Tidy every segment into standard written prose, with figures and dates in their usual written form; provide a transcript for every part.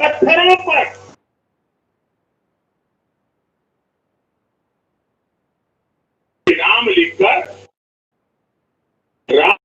पत्थरों पर नाम लिखकर Ram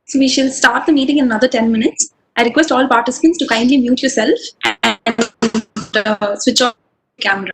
So we shall start the meeting in another 10 minutes. I request all participants to kindly mute yourself and switch off the camera.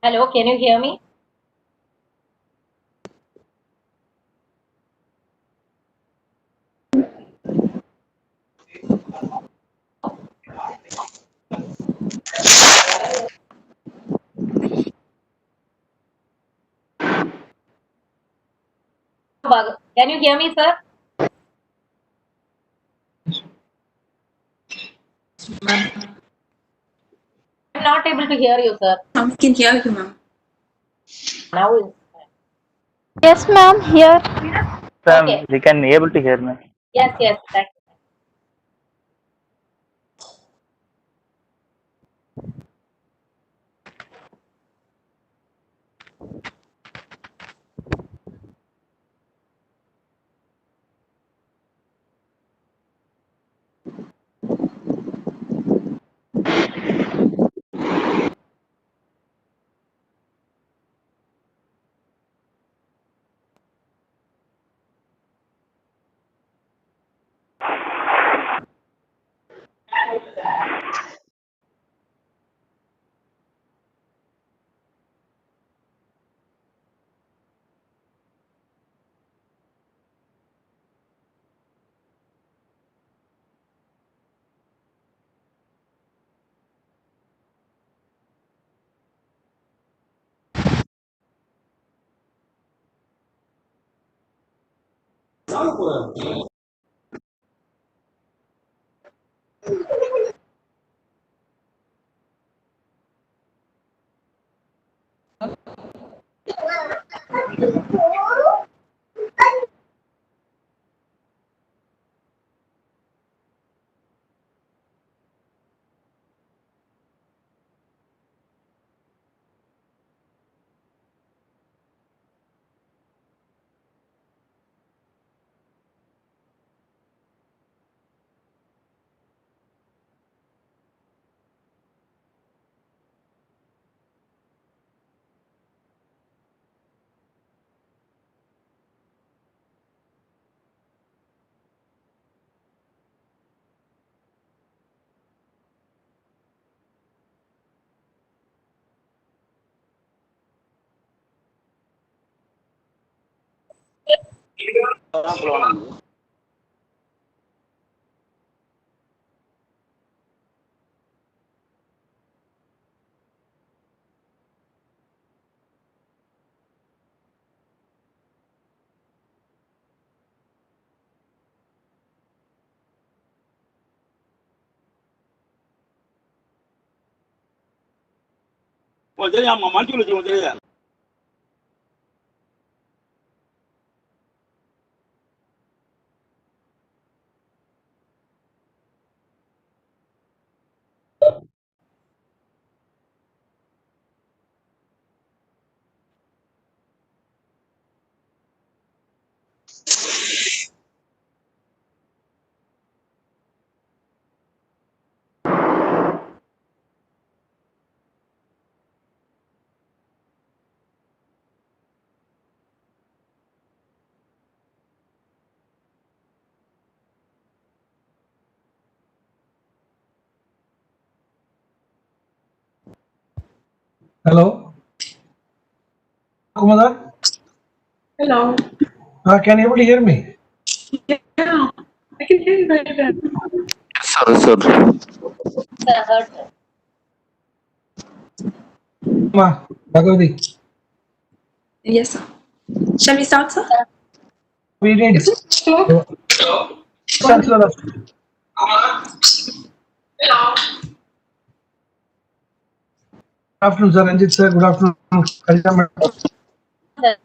Hello, can you hear me? Can you hear me, sir? I'm not able to hear you, sir. We can hear you, ma'am. Now is Yes, ma'am, here. okay. We can able to hear me. Yes, yes. Thank you. Hello, Kumada. Hello. Can you able to hear me? Yeah, I can hear you very well. Sir, sir. Sir, heard, sir. Ma, Bhagavati. Yes, sir. Shall we start, sir? We did. Is it sure? Start, sir. Good afternoon, sir. Ranjit, sir. Good afternoon. Kalita, madam. Sir,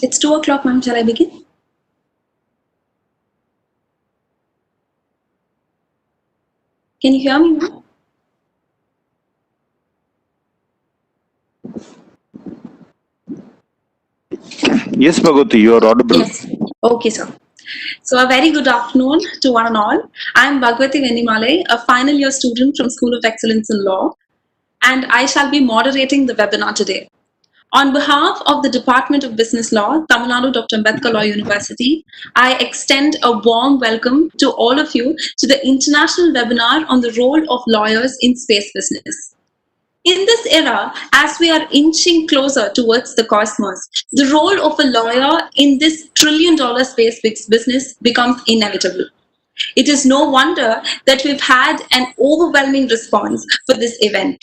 It's 2 o'clock, ma'am. Shall I begin? Can you hear me, ma'am? Yes, Bhagavati, you are audible. Yes. Okay, sir. So a very good afternoon to one and all. I am Bhagavati Vendimalai, a final year student from School of Excellence in Law, and I shall be moderating the webinar today. On behalf of the Department of Business Law, Tamil Nadu Dr. Ambedkar Law University, I extend a warm welcome to all of you to the international webinar on the role of lawyers in space business. In this era, as we are inching closer towards the cosmos, the role of a lawyer in this trillion-dollar space business becomes inevitable. It is no wonder that we've had an overwhelming response for this event.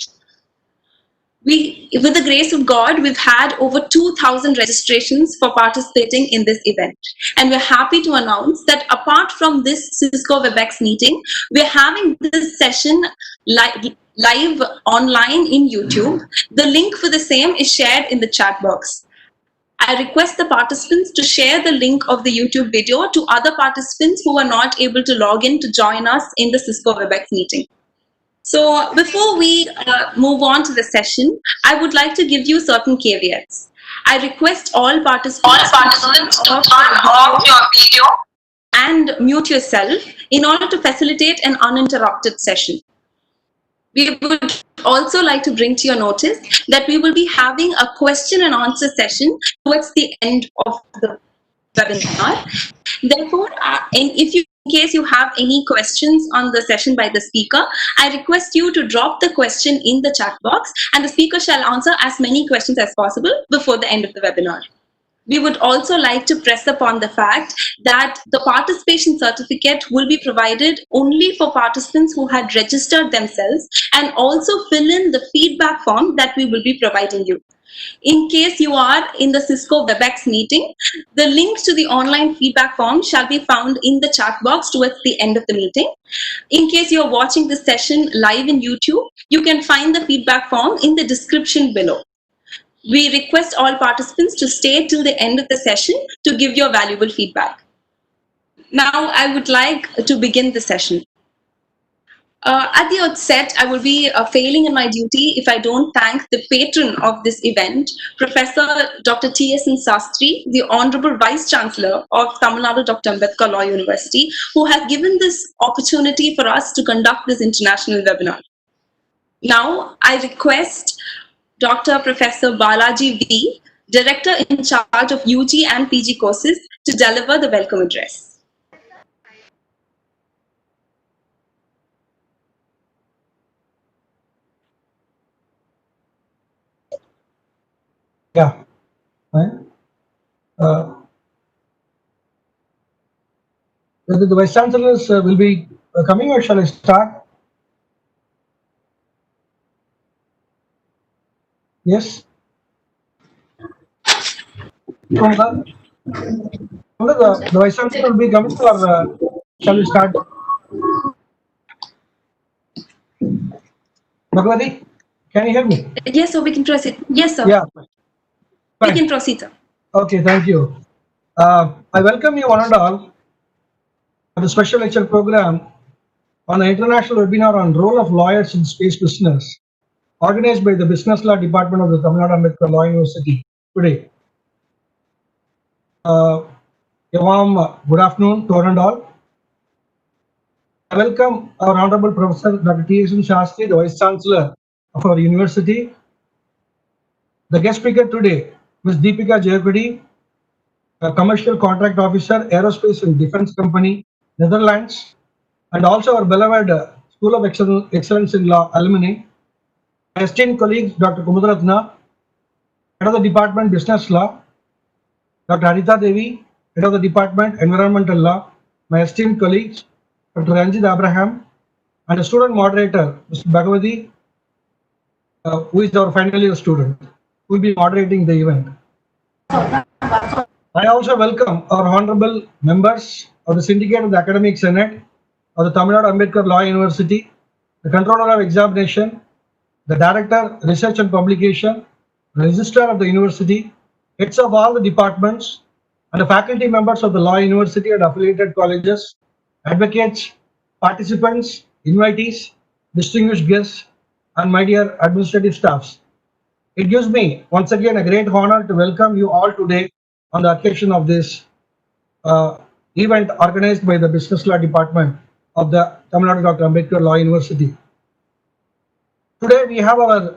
With the grace of God, we've had over 2,000 registrations for participating in this event. And we're happy to announce that apart from this Cisco WebEx meeting, we're having this session live online in YouTube. The link for the same is shared in the chat box. I request the participants to share the link of the YouTube video to other participants who are not able to log in to join us in the Cisco WebEx meeting. So before we move on to the session, I would like to give you certain caveats. I request all participants to turn off your video and mute yourself in order to facilitate an uninterrupted session. We would also like to bring to your notice that we will be having a question and answer session towards the end of the webinar. Therefore, in case you have any questions on the session by the speaker, I request you to drop the question in the chat box and the speaker shall answer as many questions as possible before the end of the webinar. We would also like to press upon the fact that the participation certificate will be provided only for participants who had registered themselves and also fill in the feedback form that we will be providing you. In case you are in the Cisco WebEx meeting, the link to the online feedback form shall be found in the chat box towards the end of the meeting. In case you are watching this session live in YouTube, you can find the feedback form in the description below. We request all participants to stay till the end of the session to give your valuable feedback. Now, I would like to begin the session. At the outset, I will be failing in my duty if I don't thank the patron of this event, Professor Dr. T.S. Sastry, the Honorable Vice Chancellor of Tamil Nadu Dr. Ambedkar Law University, who has given this opportunity for us to conduct this international webinar. Now, I request Dr. Professor Balaji V, Director in charge of UG and PG courses, to deliver the welcome address. Yeah. Fine. Whether the Vice Chancellors will be coming, or shall I start? Yes. The Vice Chancellor will be coming, or shall we start? Bhagavati, can you hear me? Yes, sir, we can proceed. Yes, sir. Yeah. We can proceed, sir. Okay, thank you. I welcome you one and all to the special lecture program on the international webinar on role of lawyers in space business, organized by the Business Law Department of the Tamil Nadu Ambedkar Law University today. A warm good afternoon to one and all. I welcome our Honorable Professor Dr. T.S. Shastri, the Vice Chancellor of our university. The guest speaker today, Ms. Deepika Jayapudi, a Commercial Contract Officer, Aerospace and Defense Company, Netherlands, and also our beloved School of Excellence in Law alumni, my esteemed colleagues, Dr. Kumudaratna, Head of the Department Business Law, Dr. Harita Devi, Head of the Department Environmental Law, my esteemed colleagues, Dr. Ranjit Abraham, and a student moderator, Mr. Bhagavati, who is our final year student, who will be moderating the event. I also welcome our honorable members of the Syndicate of the Academic Senate of the Tamil Nadu Ambedkar Law University, the Controller of Examination, the Director, Research and Publication, the Registrar of the University, heads of all the departments, and the faculty members of the Law University and affiliated colleges, advocates, participants, invitees, distinguished guests, and my dear administrative staffs. It gives me once again a great honor to welcome you all today on the occasion of this event organized by the Business Law Department of the Tamil Nadu Dr. Ambedkar Law University. Today we have our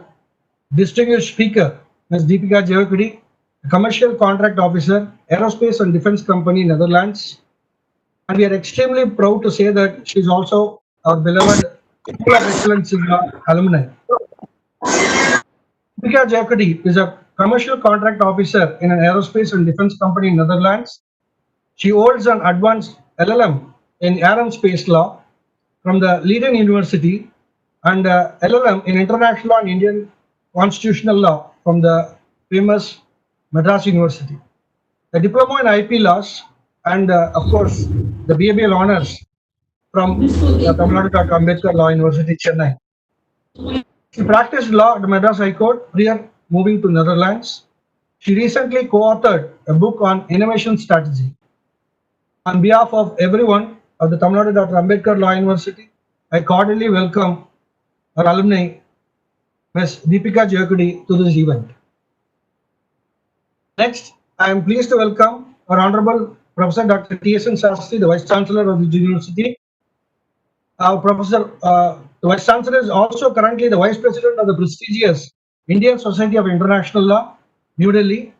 distinguished speaker, Ms. Deepika Jayakudi, a commercial contract officer, aerospace and defense company, Netherlands. And we are extremely proud to say that she is also our beloved School of Excellence in Law alumni. Deepika Jayakudi is a commercial contract officer in an aerospace and defense company in Netherlands. She holds an advanced LLM in Air and Space Law from the leading university and LLM in International and Indian Constitutional Law from the famous Madras University. A diploma in IP laws and of course the BABL honors from the Tamil Nadu Dr. Ambedkar Law University, Chennai. She practiced law at the Madras High Court prior moving to Netherlands. She recently co-authored a book on innovation strategy. On behalf of everyone of the Tamil Nadu Dr. Ambedkar Law University, I cordially welcome our alumni, Ms. Deepika Jayakudi, to this event. Next, I am pleased to welcome our Honorable Professor Dr. T.S.N. Shastri, the Vice Chancellor of the University. The Vice Chancellor is also currently the Vice President of the prestigious Indian Society of International Law, New Delhi.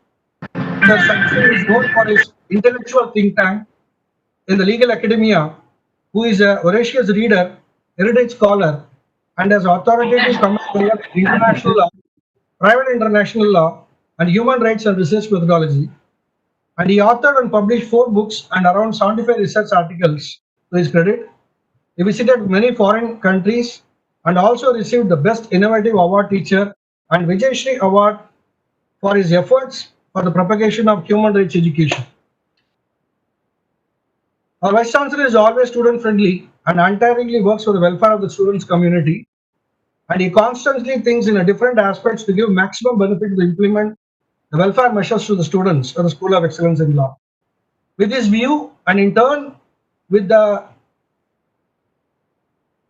Sir Shastri is known for his intellectual think tank in the legal academia, who is a voracious reader, heritage scholar, and has authoritative commentary on international law, private international law, and human rights and research methodology. And he authored and published 4 books and around 75 research articles to his credit. He visited many foreign countries and also received the Best Innovative Award Teacher and Vijay Shri Award for his efforts for the propagation of human rights education. Our Vice Chancellor is always student friendly and untiringly works for the welfare of the students community, and he constantly thinks in a different aspects to give maximum benefit to implement the welfare measures to the students of the School of Excellence in Law. With this view, and in turn with the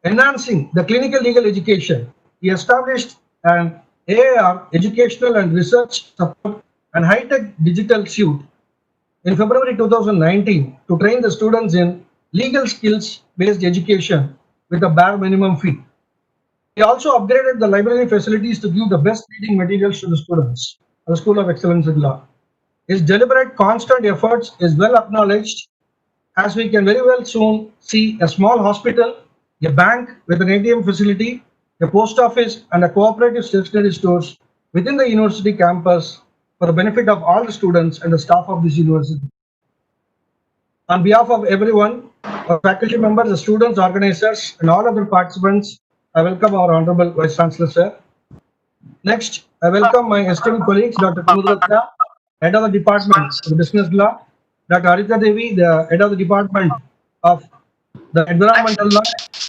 enhancing the clinical legal education, he established an AAR, Educational and Research Support and High-Tech Digital Suite in February 2019 to train the students in legal skills-based education with a bare minimum fee. He also upgraded the library facilities to give the best reading materials to the students of the School of Excellence in Law. His deliberate, constant efforts is well acknowledged, as we can very well soon see a small hospital, a bank with an ATM facility, a post office, and a cooperative stationery stores within the university campus for the benefit of all the students and the staff of this university. On behalf of everyone, our faculty members, the students, organizers, and all other participants, I welcome our Honorable Vice Chancellor, sir. Next, I welcome my esteemed colleagues, Dr. Kumudratna, Head of the Department of Business Law, Dr. Arita Devi, the Head of the Department of the Environmental Law,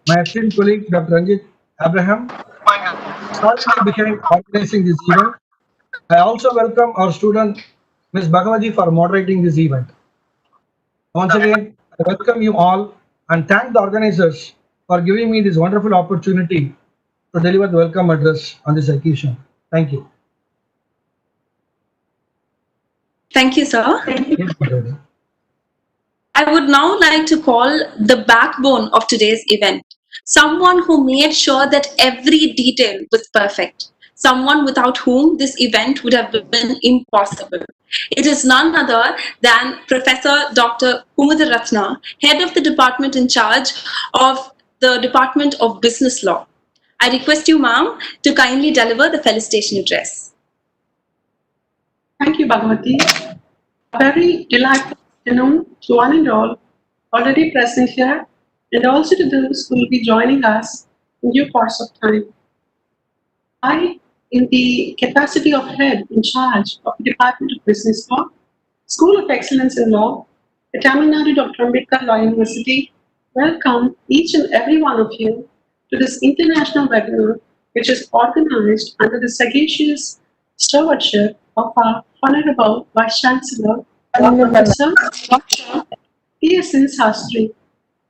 my esteemed colleague, Dr. Ranjit Abraham, solidly behind organizing this event. I also welcome our student, Ms. Bhagavati, for moderating this event. Once again, I welcome you all and thank the organizers for giving me this wonderful opportunity to deliver the welcome address on this occasion. Thank you. Thank you, sir. Yes, Bhagavati. I would now like to call the backbone of today's event, someone who made sure that every detail was perfect, someone without whom this event would have been impossible. It is none other than Professor Dr. Kumudratna, head of the department in charge of the Department of Business Law. I request you, ma'am, to kindly deliver the felicitation address. Thank you, Bhagavati. A very delightful afternoon to one and all already present here, and also to those who will be joining us in due course of time. I, in the capacity of head in charge of the Department of Business Law, School of Excellence in Law, the Tamil Nadu Dr. Ambedkar Law University, welcome each and every one of you to this international webinar, which is organized under the sagacious stewardship of our Honorable Vice Chancellor, Professor Dr. T.S.N. Sastry.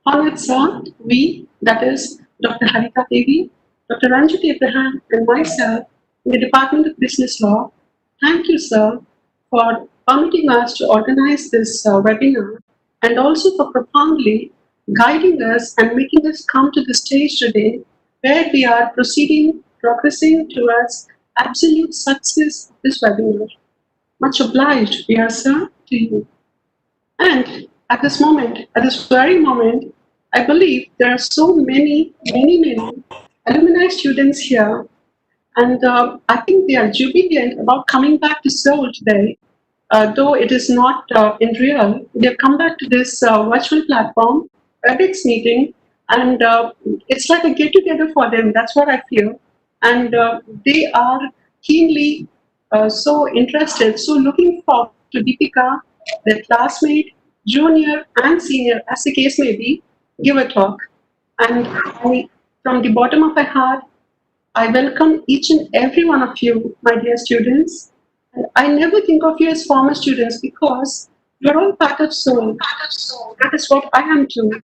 Honored Sir, we, that is Dr. Harita Devi, Dr. Ranjit Abraham, and myself in the Department of Business Law, thank you, sir, for permitting us to organize this webinar and also for profoundly guiding us and making us come to the stage today where we are progressing towards absolute success of this webinar. Much obliged, we are, sir, to you. And at this moment, at this very moment, I believe there are so many alumni students here, and I think they are jubilant about coming back to Seoul today. Though it is not in real, they have come back to this virtual platform, WebEx meeting, and it's like a get together for them. That's what I feel. And they are keenly so interested, so looking forward to Deepika, their classmate, junior and senior, as the case may be, give a talk. And from the bottom of my heart, I welcome each and every one of you, my dear students. And I never think of you as former students because you're all part of Seoul. That is what I am too.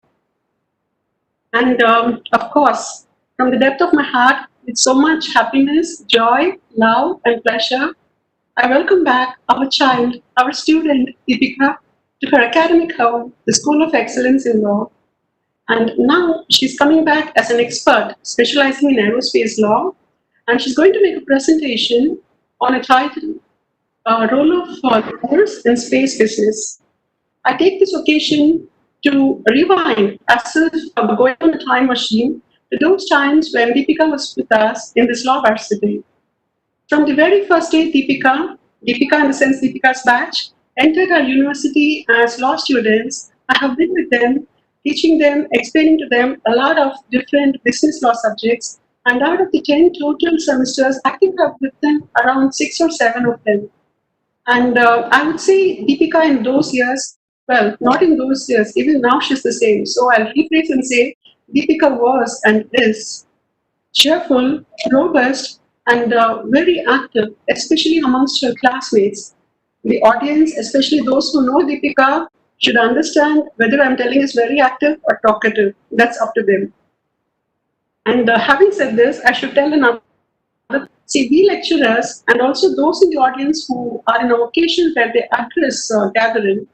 And of course, from the depth of my heart, with so much happiness, joy, love, and pleasure, I welcome back our child, our student, Deepika, to her academic home, the School of Excellence in Law. And now she's coming back as an expert specializing in aerospace law, and she's going to make a presentation on a title, Role of Lawyers in Space Business. I take this occasion to rewind as if I'm going on a time machine to those times when Deepika was with us in this law varsity. From the very first day, Deepika in the sense Deepika's batch, entered our university as law students. I have been with them, teaching them, explaining to them a lot of different business law subjects. And out of the 10 total semesters, I think I've with them around 6 or 7 of them. And I would say Deepika in those years, well, not in those years, even now she's the same. So I'll rephrase and say Deepika was and is cheerful, robust, and very active, especially amongst her classmates. The audience, especially those who know Deepika, should understand whether I'm telling is very active or talkative. That's up to them. And having said this, I should tell another. See, we lecturers and also those in the audience who are in a occasion where they address gathering,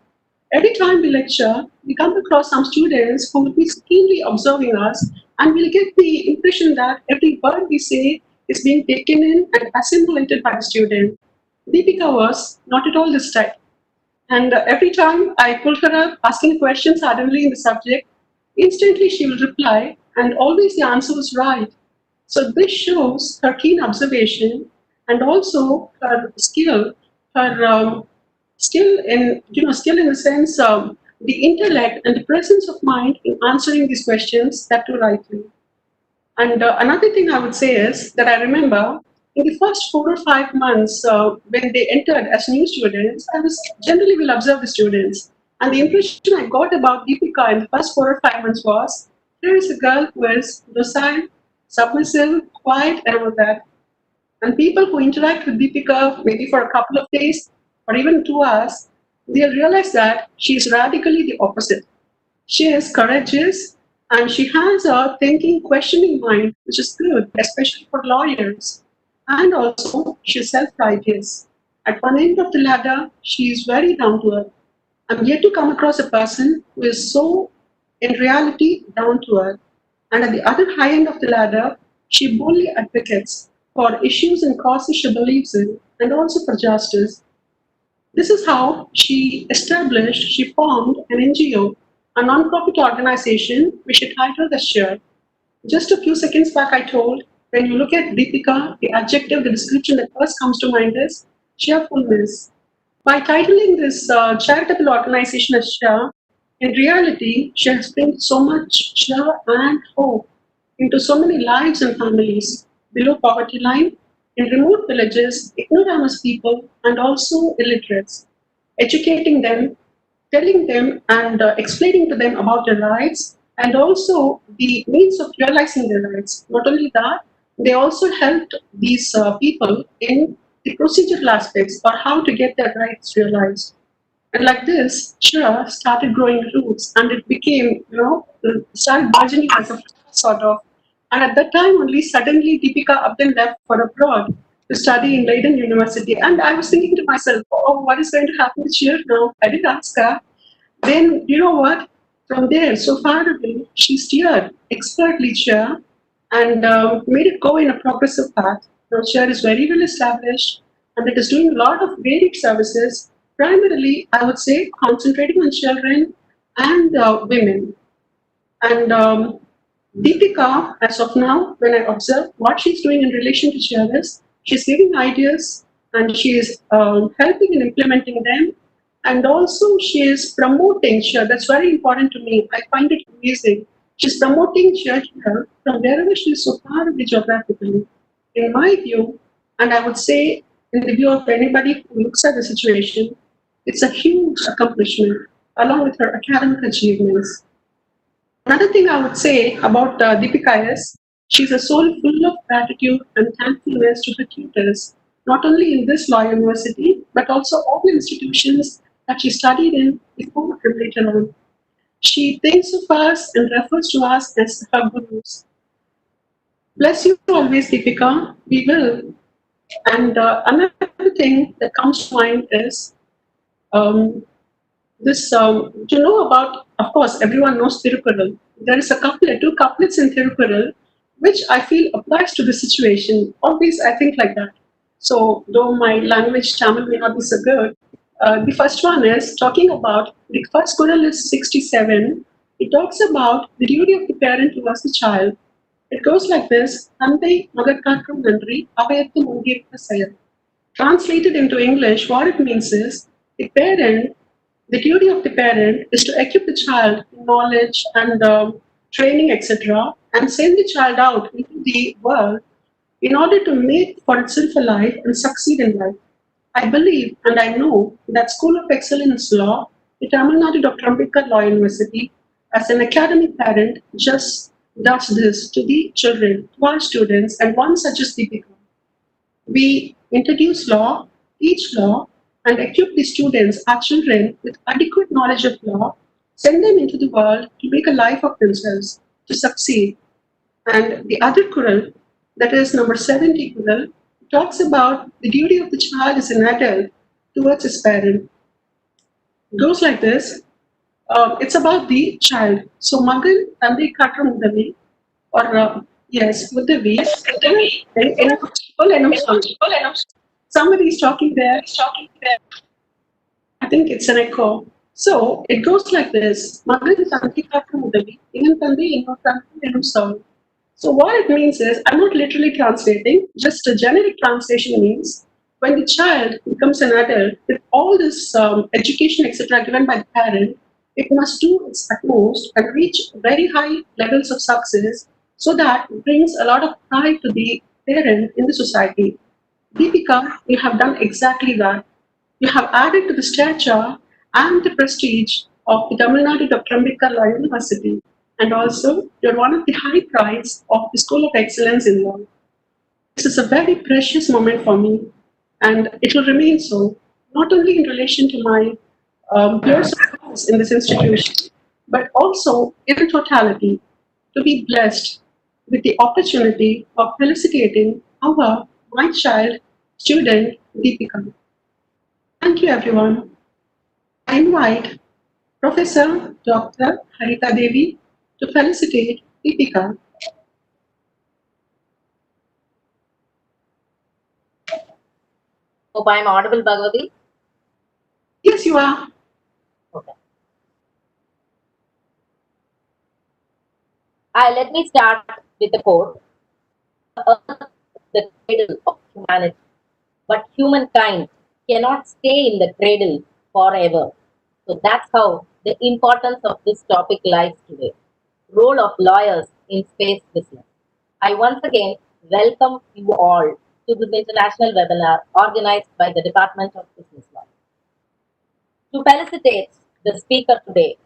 every time we lecture, we come across some students who will be keenly observing us, and we'll get the impression that every word we say is being taken in and assimilated by the student. Deepika was not at all this type. And every time I pull her up asking questions suddenly in the subject, instantly she will reply, and always the answer was right. So this shows her keen observation and also her skill, her skill in the sense of the intellect and the presence of mind in answering these questions that too rightly. And another thing I would say is that I remember in the first 4 or 5 months when they entered as new students, I was generally will observe the students. And the impression I got about Deepika in the first 4 or 5 months was, here is a girl who is docile, submissive, quiet, and all that. And people who interact with Deepika maybe for a couple of days or even 2 hours, they'll realize that she is radically the opposite. She is courageous and she has a thinking, questioning mind, which is good, especially for lawyers. And also, she's self-righteous. At one end of the ladder, she is very down to earth. I'm yet to come across a person who is so, in reality, down to earth. And at the other high end of the ladder, she boldly advocates for issues and causes she believes in, and also for justice. This is how she formed an NGO, a non-profit organization, which she titled as Share. Just a few seconds back, I told, when you look at Deepika, the adjective, the description that first comes to mind is cheerfulness. By titling this charitable organization as Share, in reality, she has brought so much cheer and hope into so many lives and families below poverty line, in remote villages, ignoramus people, and also illiterates, educating them, telling them and explaining to them about their rights and also the means of realizing their rights. Not only that, they also helped these people in the procedural aspects or how to get their rights realized. And like this, Shira started growing roots and it became, started burgeoning as a sort of. And at that time only, suddenly Deepika Abdul left for abroad to study in Leiden University. And I was thinking to myself, oh, what is going to happen with Shira now? I didn't ask her. Then, you know what? From there, so far away, she steered expertly Chair and made it go in a progressive path. Now, Chair is very well established and it is doing a lot of varied services, primarily, I would say, concentrating on children and women. And Deepika, as of now, when I observe what she's doing in relation to Chair she's giving ideas and she is helping in implementing them and also she is promoting Share. That's very important to me. I find it amazing. She's promoting Share here from wherever she is so far away geographically. In my view, and I would say in the view of anybody who looks at the situation, it's a huge accomplishment along with her academic achievements. Another thing I would say about Deepika is she's a soul full of gratitude and thankfulness to her tutors, not only in this law university, but also all the institutions that she studied in before and later on. She thinks of us and refers to us as her gurus. Bless you always, Deepika. We will. And another thing that comes to mind is um, this to know about, of course, everyone knows Tirukural. There is a couplet, two couplets in Tirukural, which I feel applies to the situation. Always, I think like that. So, though my language Tamil may not be so good, the first one is talking about the first Kural is 67. It talks about the duty of the parent towards the child. It goes like this: "Thandai மகற்காற்றும் நன்றி அவையத்து முன்னிருக்க செயல்." Translated into English, what it means is the duty of the parent is to equip the child in knowledge and training, etc., and send the child out into the world in order to make for itself a life and succeed in life. I believe and I know that School of Excellence Law, the Tamil Nadu Dr. Ambedkar Law University, as an academic parent, just does this to the children, to our students, and one such is Deepika. We introduce law, teach law, and equip the students, our children, with adequate knowledge of law, send them into the world to make a life of themselves, to succeed. And the other Kural, that is number 70 Kural, talks about the duty of the child as an adult towards his parent. It goes like this. It's about the child. So, Magan, Tandai Katram Udavi, or yes, Udavi. Somebody is talking there. I think it's an echo. So it goes like this. Magan Tandai Katram Udavi, Ingan Tandai Inno Tandai Enum Sol. So what it means is, I'm not literally translating, just a generic translation means when the child becomes an adult, with all this education, etc., given by the parent, it must do its utmost and reach very high levels of success so that it brings a lot of pride to the parent in the society. Deepika, you have done exactly that. You have added to the stature and the prestige of the Tamil Nadu Dr. Ambedkar Law University. And also, you're one of the high prides of the School of Excellence in Law. This is a very precious moment for me, and it will remain so, not only in relation to my years of service in this institution, but also in totality, to be blessed with the opportunity of felicitating my child, student, Deepika. Thank you, everyone. I invite Professor Dr. Harita Devi to felicitate Deepika. Hope I'm audible, Bhagavati. Yes, you are. Okay. Let me start with the quote. Earth is the cradle of humanity, but humankind cannot stay in the cradle forever. So that's how the importance of this topic lies today. Role of lawyers in space business. I once again welcome you all to this international webinar organized by the Department of Business Law. To felicitate the speaker today,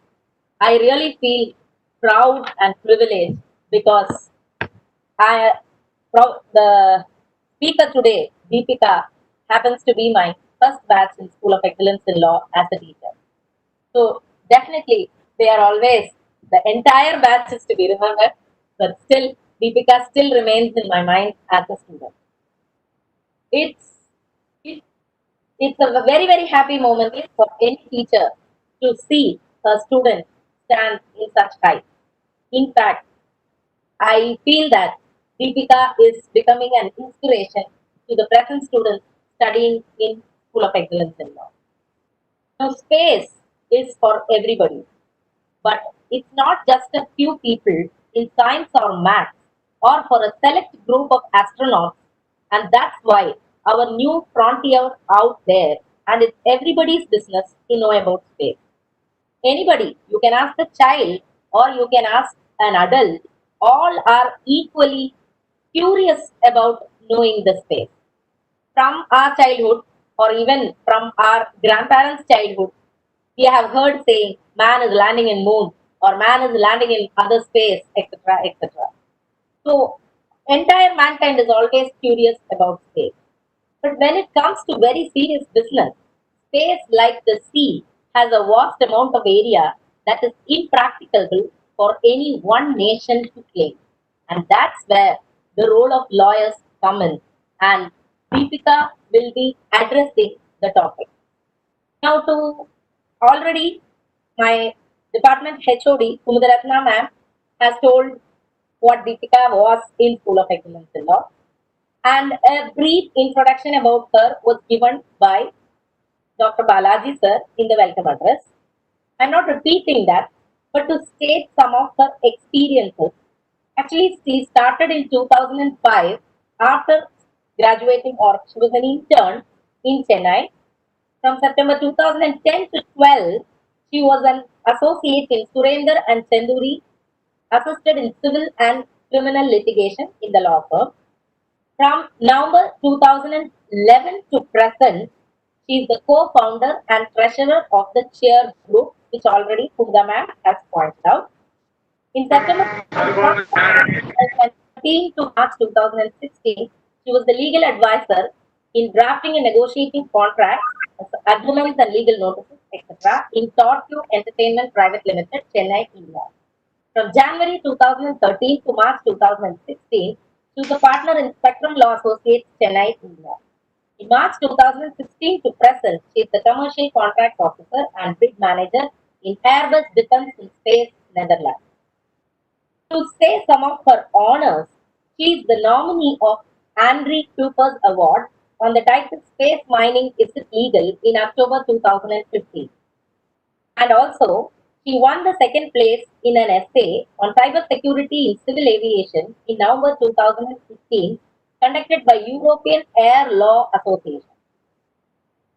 I really feel proud and privileged because the speaker today, Deepika, happens to be my first batch in School of Excellence in Law as a teacher. So definitely, they are always, the entire batch is to be remembered, but still, Deepika still remains in my mind as a student. It's it, it's a very very happy moment for any teacher to see a student stand in such height. In fact, I feel that Deepika is becoming an inspiration to the present students studying in School of Excellence in Law. Now, space is for everybody, but it's not just a few people in science or maths or for a select group of astronauts, and that's why our new frontier out there, and it's everybody's business to know about space. Anybody, you can ask a child or you can ask an adult, all are equally curious about knowing the space. From our childhood or even from our grandparents' childhood, we have heard saying man is landing in moon or man is landing in other space, etc., etc. So entire mankind is always curious about space. But when it comes to very serious business, space like the sea has a vast amount of area that is impracticable for any one nation to claim. And that's where the role of lawyers come in. And Deepika will be addressing the topic. Now, to already my department HOD, Kumudaratna ma'am, has told what Deepika was in School of Excellence in Law, and a brief introduction about her was given by Dr. Balaji sir in the welcome address. I'm not repeating that, but to state some of her experiences. Actually, she started in 2005 after graduating, or she was an intern in Chennai. From September 2010 to 12, she was an associate in Surender and Chanduri, assisted in civil and criminal litigation in the law firm. From November 2011 to present, she is the co-founder and treasurer of the Cheer Group, which already Kunga ma'am has pointed out. In September 2013 to March 2016, she was the legal advisor in drafting and negotiating contracts, agreements and legal notices, etc. in Torque Entertainment Private Limited, Chennai, India. From January 2013 to March 2016, she was a partner in Spectrum Law Associates, Chennai, India. In March 2016 to present, she is the commercial contract officer and bid manager in Airbus Defence and Space, Netherlands. To say some of her honors, she is the nominee of Andre Cooper's Award on the title Space Mining Is It Legal in October 2015. And also, she won the second place in an essay on cyber security in civil aviation in November 2015, conducted by European Air Law Association.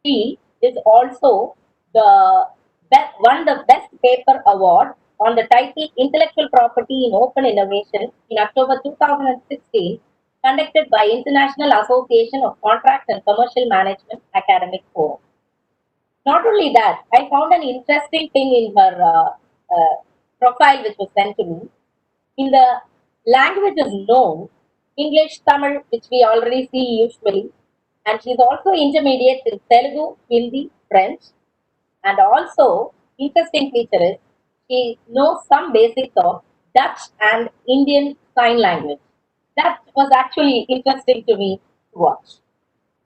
She is also won the Best Paper Award on the title Intellectual Property in Open Innovation in October 2016, conducted by International Association of Contract and Commercial Management Academic Forum. Not only that, I found an interesting thing in her profile which was sent to me. In the languages known, English, Tamil, which we already see usually, and she's also intermediate in Telugu, Hindi, French, and also interesting feature is she knows some basics of Dutch and Indian Sign Language. That was actually interesting to me to watch.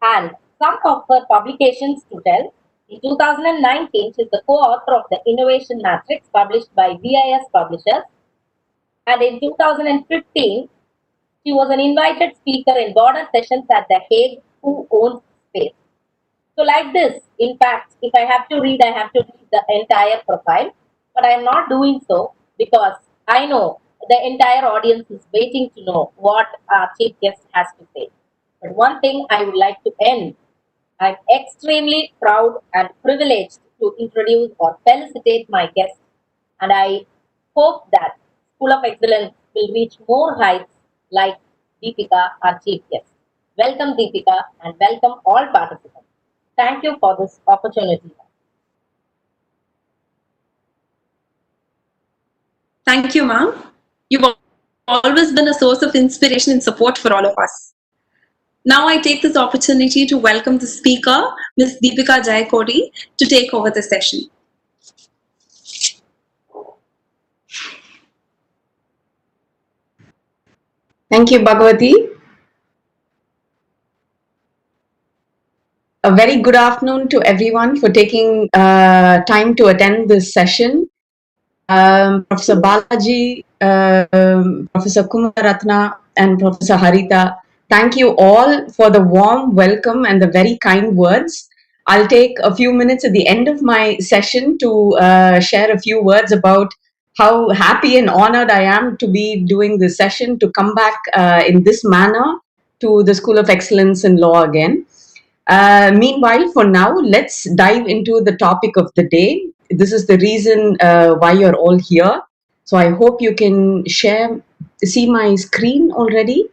And some of her publications to tell. In 2019, she is the co-author of the Innovation Matrix published by VIS Publishers. And in 2015, she was an invited speaker in border sessions at The Hague, Who Owns Space. So like this, in fact, if I have to read, I have to read the entire profile. But I am not doing so because I know the entire audience is waiting to know what our chief guest has to say. But one thing I would like to end. I'm extremely proud and privileged to introduce or felicitate my guest, and I hope that School of Excellence will reach more heights like Deepika, our chief guest. Welcome, Deepika, and welcome all participants. Thank you for this opportunity. Thank you, ma'am. You've always been a source of inspiration and support for all of us. Now I take this opportunity to welcome the speaker, Ms. Deepika Jayakodi, to take over the session. Thank you, Bhagavati. A very good afternoon to everyone for taking time to attend this session. Professor Balaji, Professor Kumaratna, and Professor Harita, thank you all for the warm welcome and the very kind words. I'll take a few minutes at the end of my session to share a few words about how happy and honored I am to be doing this session, to come back in this manner to the School of Excellence in Law again. Meanwhile, for now, let's dive into the topic of the day. This is the reason why you're all here. So I hope you can see my screen already.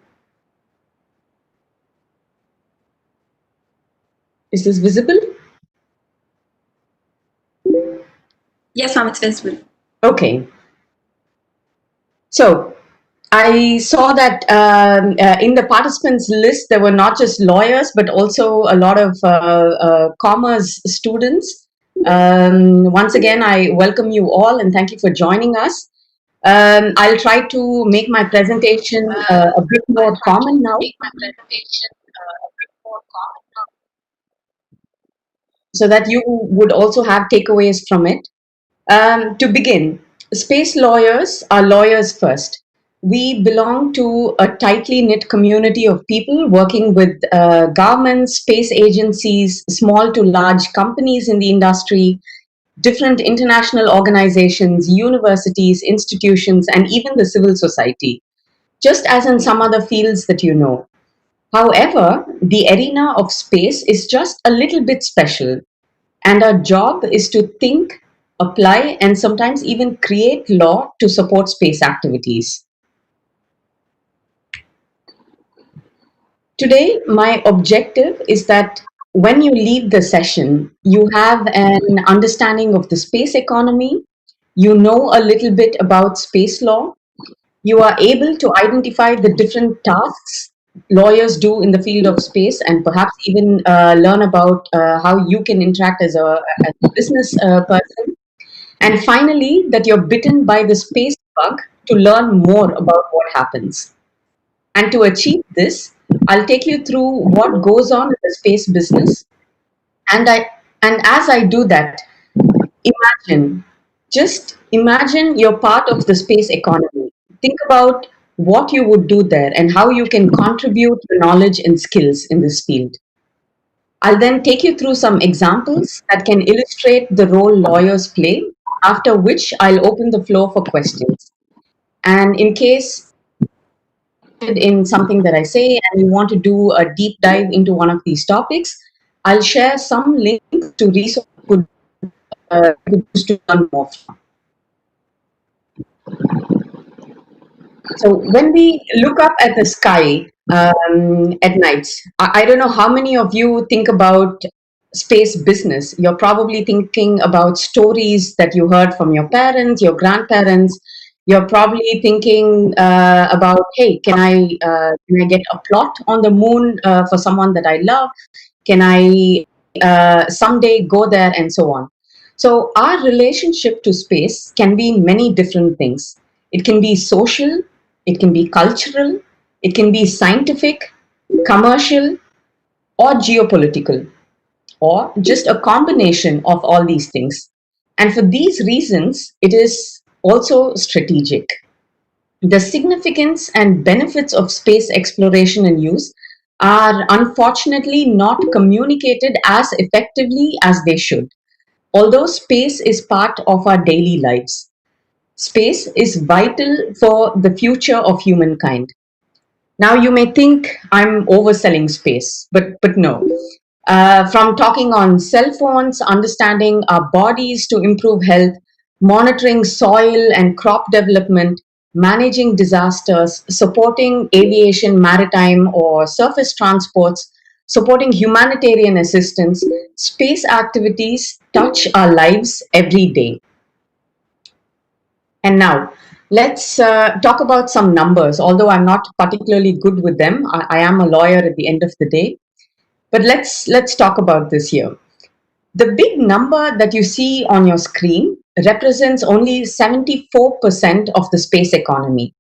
Is this visible? Yes, ma'am, it's visible. Okay. So I saw that in the participants list, there were not just lawyers, but also a lot of commerce students. Once again, I welcome you all and thank you for joining us. I'll try to make my presentation a bit more common now, so that you would also have takeaways from it. To begin, space lawyers are lawyers first. We belong to a tightly knit community of people working with governments, space agencies, small to large companies in the industry, different international organizations, universities, institutions, and even the civil society, just as in some other fields that you know. However, the arena of space is just a little bit special, and our job is to think, apply, and sometimes even create law to support space activities. Today, my objective is that when you leave the session, you have an understanding of the space economy, you know a little bit about space law, you are able to identify the different tasks lawyers do in the field of space, and perhaps even learn about how you can interact as a business person. And finally, that you're bitten by the space bug to learn more about what happens. And to achieve this, I'll take you through what goes on in the space business. And as I do that, imagine, just imagine you're part of the space economy. Think about what you would do there and how you can contribute your knowledge and skills in this field. I'll then take you through some examples that can illustrate the role lawyers play, after which I'll open the floor for questions. And in case in something that I say and you want to do a deep dive into one of these topics, I'll share some links to resources you could use to learn more from. So when we look up at the sky at nights, I don't know how many of you think about space business. You're probably thinking about stories that you heard from your parents, your grandparents. You're probably thinking about, hey, can I get a plot on the moon for someone that I love? Can I someday go there, and so on? So our relationship to space can be many different things. It can be social, it can be cultural, it can be scientific, commercial, or geopolitical, or just a combination of all these things. And for these reasons, it is also strategic. The significance and benefits of space exploration and use are unfortunately not communicated as effectively as they should. Although space is part of our daily lives, space is vital for the future of humankind. Now, you may think I'm overselling space, but no. From talking on cell phones, understanding our bodies to improve health, monitoring soil and crop development, managing disasters, supporting aviation, maritime, or surface transports, supporting humanitarian assistance, space activities touch our lives every day. And now, Let's talk about some numbers. Although I'm not particularly good with them, I am a lawyer at the end of the day. But let's talk about this here. The big number that you see on your screen represents only 74% of the space economy.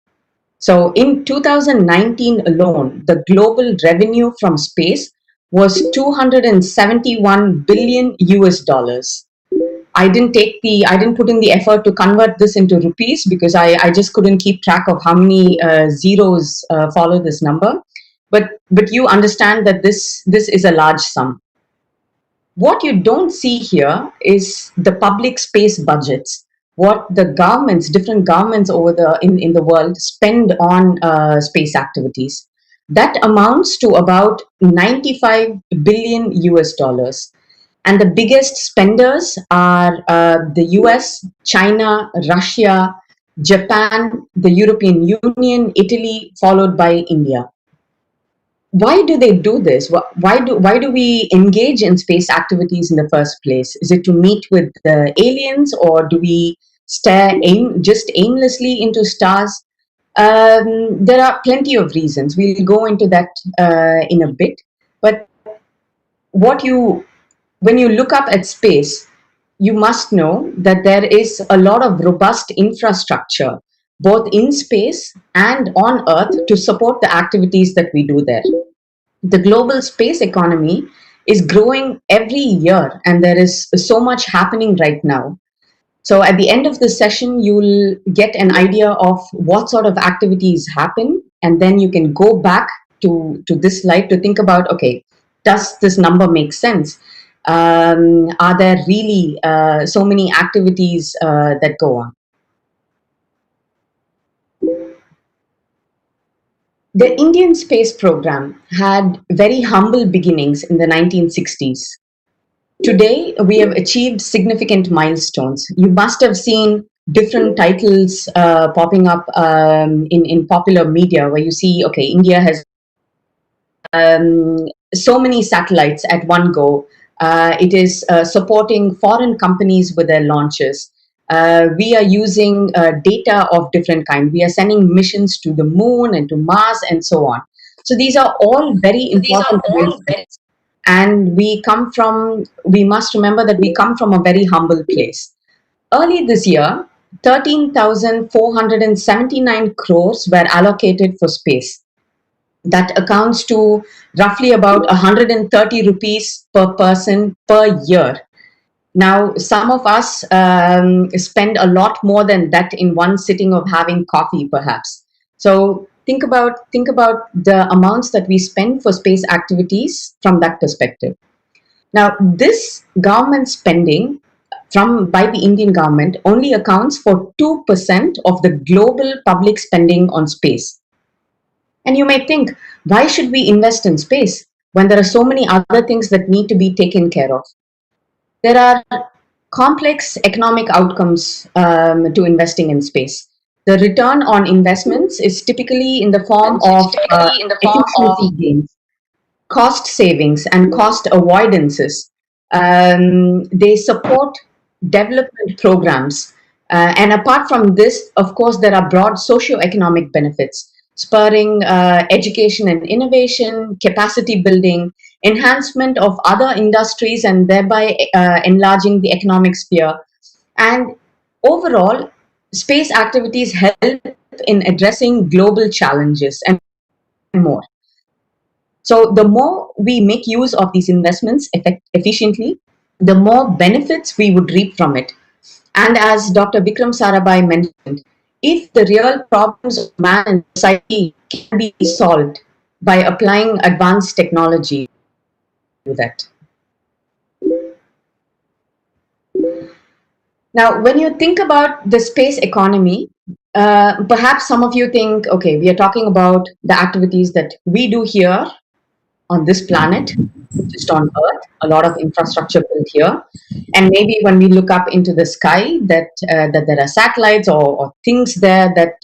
So in 2019 alone, the global revenue from space was 271 billion US dollars. I didn't put in the effort to convert this into rupees because I just couldn't keep track of how many zeros follow this number. But you understand that this is a large sum. What you don't see here is the public space budgets, what the governments, different governments in the world spend on space activities. That amounts to about 95 billion US dollars. And the biggest spenders are the US, China, Russia, Japan, the European Union, Italy, followed by India. Why do they do this? Why do we engage in space activities in the first place? Is it to meet with the aliens, or do we just aimlessly into stars? There are plenty of reasons. We'll go into that in a bit. But when you look up at space, you must know that there is a lot of robust infrastructure, both in space and on Earth, to support the activities that we do there. The global space economy is growing every year, and there is so much happening right now. So at the end of the session, you'll get an idea of what sort of activities happen, and then you can go back to this slide to think about, okay, does this number make sense? Are there really so many activities that go on? The Indian space program had very humble beginnings in the 1960s. Today, we have achieved significant milestones. You must have seen different titles popping up in popular media where you see, okay, India has so many satellites at one go. It is supporting foreign companies with their launches. We are using data of different kind. We are sending missions to the moon and to Mars and so on. So these are all very important. And we must remember that we come from a very humble place. Early this year, 13,479 crores were allocated for space. That accounts to roughly about 130 rupees per person per year. Now, some of us spend a lot more than that in one sitting of having coffee, perhaps. So think about the amounts that we spend for space activities from that perspective. Now, this government spending by the Indian government only accounts for 2% of the global public spending on space. And you may think, why should we invest in space when there are so many other things that need to be taken care of? There are complex economic outcomes to investing in space. The return on investments is typically in the form of efficiency gains, cost savings, and cost avoidances. They support development programs. And apart from this, of course, there are broad socio-economic benefits, spurring education and innovation, capacity building, enhancement of other industries, and thereby enlarging the economic sphere. And overall, space activities help in addressing global challenges and more. So the more we make use of these investments efficiently, the more benefits we would reap from it. And as Dr. Vikram Sarabhai mentioned, if the real problems of man and society can be solved by applying advanced technology to that. Now, when you think about the space economy, perhaps some of you think, okay, we are talking about the activities that we do here on this planet, just on Earth, a lot of infrastructure built here. And maybe when we look up into the sky, that there are satellites or things there that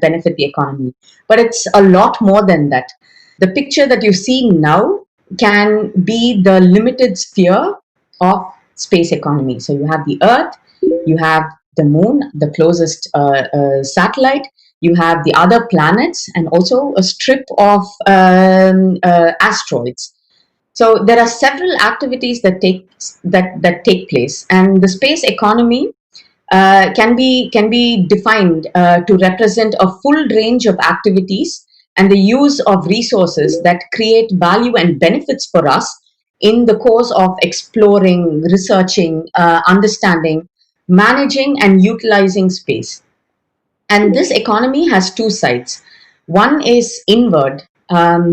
benefit the economy. But it's a lot more than that. The picture that you see now can be the limited sphere of space economy. So you have the Earth, you have the moon, the closest satellite. You have the other planets, and also a strip of asteroids. So there are several activities that take place, and the space economy can be defined to represent a full range of activities and the use of resources that create value and benefits for us in the course of exploring, researching, understanding, managing, and utilizing space. And this economy has two sides. One is inward.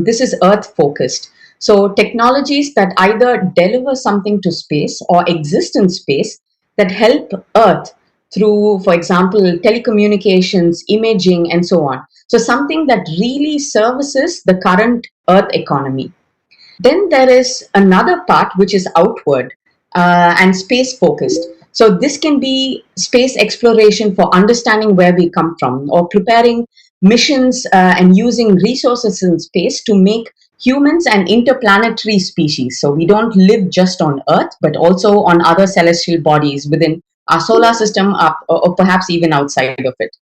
This is Earth focused. So technologies that either deliver something to space or exist in space that help Earth through, for example, telecommunications, imaging, and so on. So something that really services the current Earth economy. Then there is another part which is outward and space focused. So this can be space exploration for understanding where we come from, or preparing missions and using resources in space to make humans an interplanetary species. So we don't live just on Earth, but also on other celestial bodies within our solar system, or perhaps even outside of it.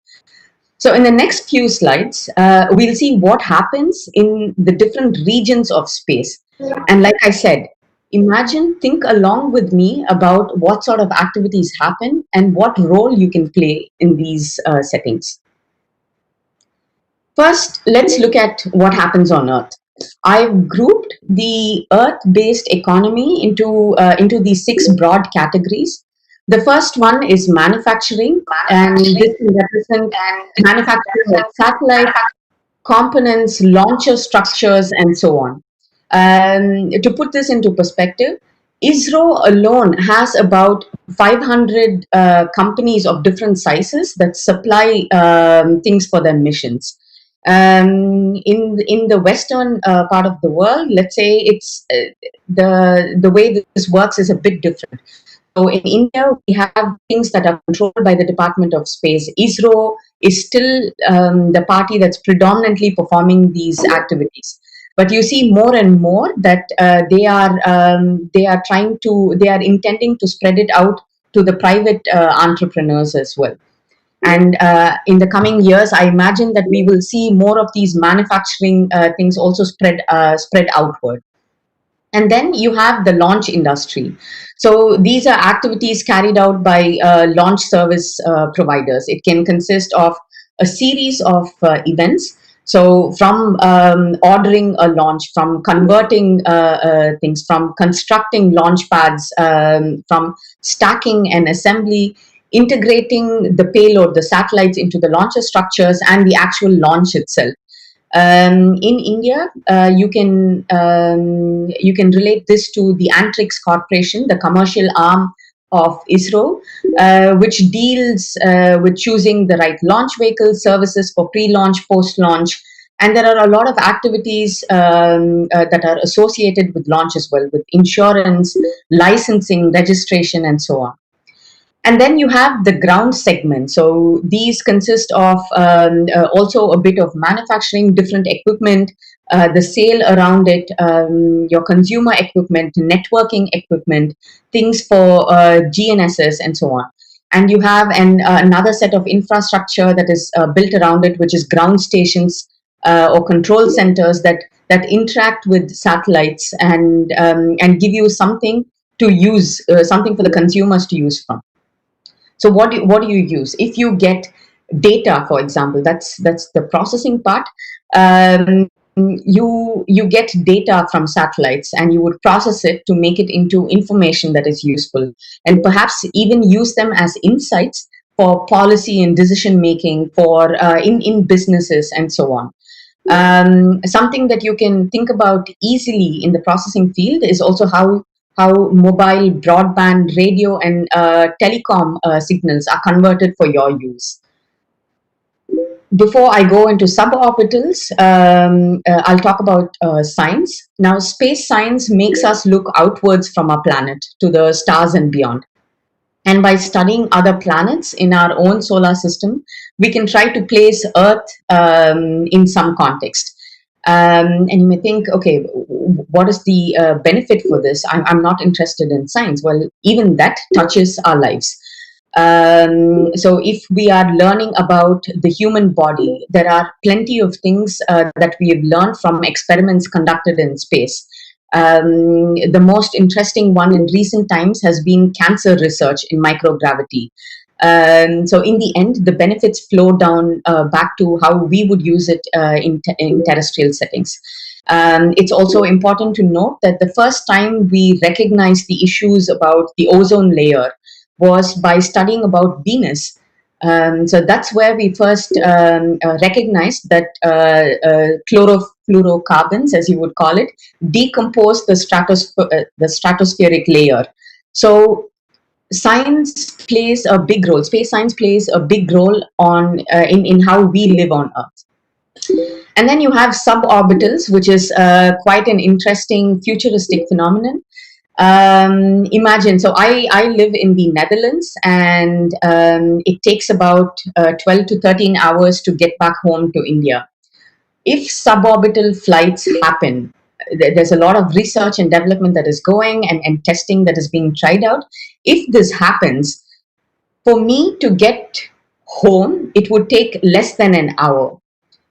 So in the next few slides, we'll see what happens in the different regions of space. And like I said, think along with me about what sort of activities happen and what role you can play in these settings. First, let's look at what happens on Earth. I've grouped the Earth-based economy into these 6 broad categories. The first one is manufacturing, and this can represent manufacturing of satellite components, launcher structures, and so on. To put this into perspective, ISRO alone has about 500 companies of different sizes that supply things for their missions. In the western part of the world, let's say it's the way this works is a bit different. So in India, we have things that are controlled by the Department of Space. ISRO is still the party that's predominantly performing these activities. But you see more and more that they are intending to spread it out to the private entrepreneurs as well. And in the coming years, I imagine that we will see more of these manufacturing things also spread outward. And then you have the launch industry. So these are activities carried out by launch service providers. It can consist of a series of events. So from ordering a launch, from converting things, from constructing launch pads, from stacking and assembly, integrating the payload, the satellites into the launcher structures, and the actual launch itself. In India, you can relate this to the Antrix Corporation, the commercial arm of ISRO, which deals with choosing the right launch vehicles, services for pre-launch, post-launch, and there are a lot of activities that are associated with launch as well, with insurance, licensing, registration, and so on. And then you have the ground segment. So these consist of also a bit of manufacturing, different equipment, the sale around it, your consumer equipment, networking equipment, things for GNSS, and so on. And you have another set of infrastructure that is built around it, which is ground stations or control centers that interact with satellites and give you something to use, something for the consumers to use from. So what do you use? If you get data, for example, that's the processing part. You get data from satellites and you would process it to make it into information that is useful, and perhaps even use them as insights for policy and decision making for in businesses and so on. Something that you can think about easily in the processing field is also how mobile, broadband, radio, and telecom signals are converted for your use. Before I go into suborbitals, I'll talk about science. Now, space science makes us look outwards from our planet to the stars and beyond. And by studying other planets in our own solar system, we can try to place Earth in some context. And you may think, okay, what is the benefit for this? I'm not interested in science. Well, even that touches our lives. So if we are learning about the human body, there are plenty of things that we have learned from experiments conducted in space. The most interesting one in recent times has been cancer research in microgravity. So in the end, the benefits flow down back to how we would use it in terrestrial settings. It's also important to note that the first time we recognized the issues about the ozone layer was by studying about Venus. So that's where we first recognized that chlorofluorocarbons, as you would call it, decompose the stratospheric layer. So science plays a big role. Space science plays a big role on in how we live on Earth. And then you have suborbitals, which is quite an interesting futuristic phenomenon. Imagine, so I live in the Netherlands, and it takes about 12 to 13 hours to get back home to India. If suborbital flights happen, there's a lot of research and development that is going, and testing that is being tried out. If this happens, for me to get home, it would take less than an hour.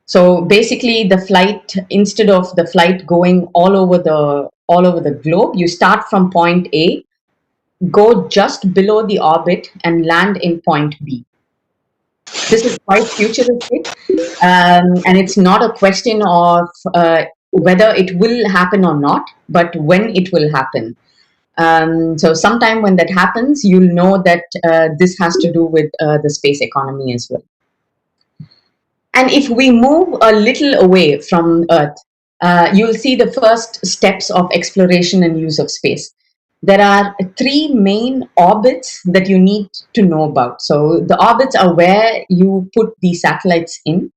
So basically, the flight, instead of the flight going all over the globe, you start from point A, go just below the orbit, and land in point B. This is quite futuristic, and it's not a question of whether it will happen or not, but when it will happen. So sometime when that happens, you'll know that this has to do with the space economy as well. And if we move a little away from Earth, you'll see the first steps of exploration and use of space. There are three main orbits that you need to know about. So the orbits are where you put the satellites in.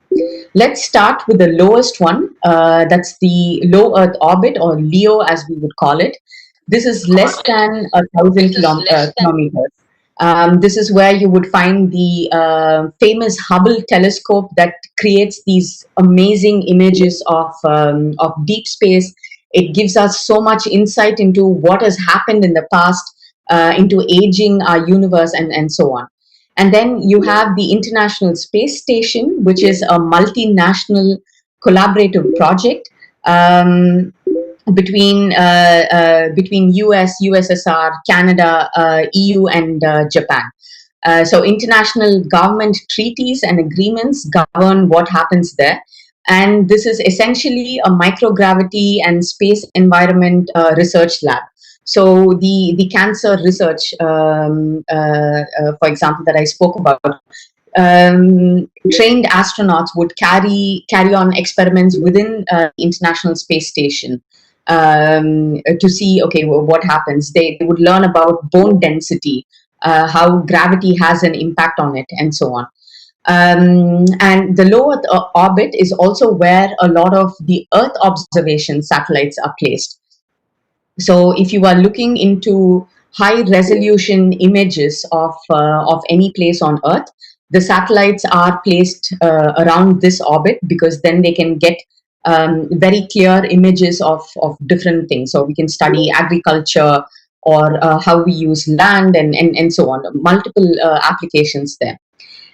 Let's start with the lowest one. That's the low Earth orbit, or LEO as we would call it. This is less than 1,000 kilometers. This is where you would find the famous Hubble telescope that creates these amazing images of deep space. It gives us so much insight into what has happened in the past, into aging our universe, and so on. And then you have the International Space Station, which is a multinational collaborative project between US, USSR, Canada, EU, and Japan. So international government treaties and agreements govern what happens there. And this is essentially a microgravity and space environment research lab. So the cancer research, for example, that I spoke about, trained astronauts would carry on experiments within the International Space Station to see, okay, well, what happens. They would learn about bone density, how gravity has an impact on it, and so on. And the low Earth orbit is also where a lot of the Earth observation satellites are placed. So if you are looking into high resolution images of any place on Earth, the satellites are placed around this orbit, because then they can get very clear images of different things. So we can study agriculture, or how we use land, and so on. Multiple applications there.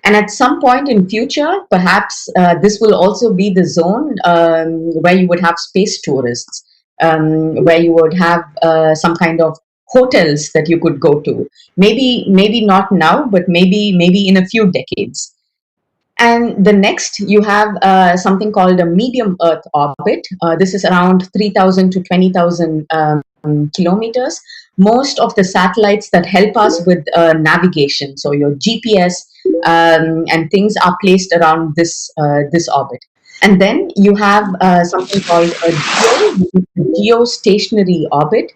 And at some point in future, perhaps this will also be the zone where you would have space tourists, where you would have some kind of hotels that you could go to. Maybe not now, but maybe in a few decades. And the next, you have something called a medium Earth orbit. This is around 3,000 to 20,000 kilometers. Most of the satellites that help us with navigation, so your GPS and things, are placed around this orbit. And then you have something called a geostationary orbit.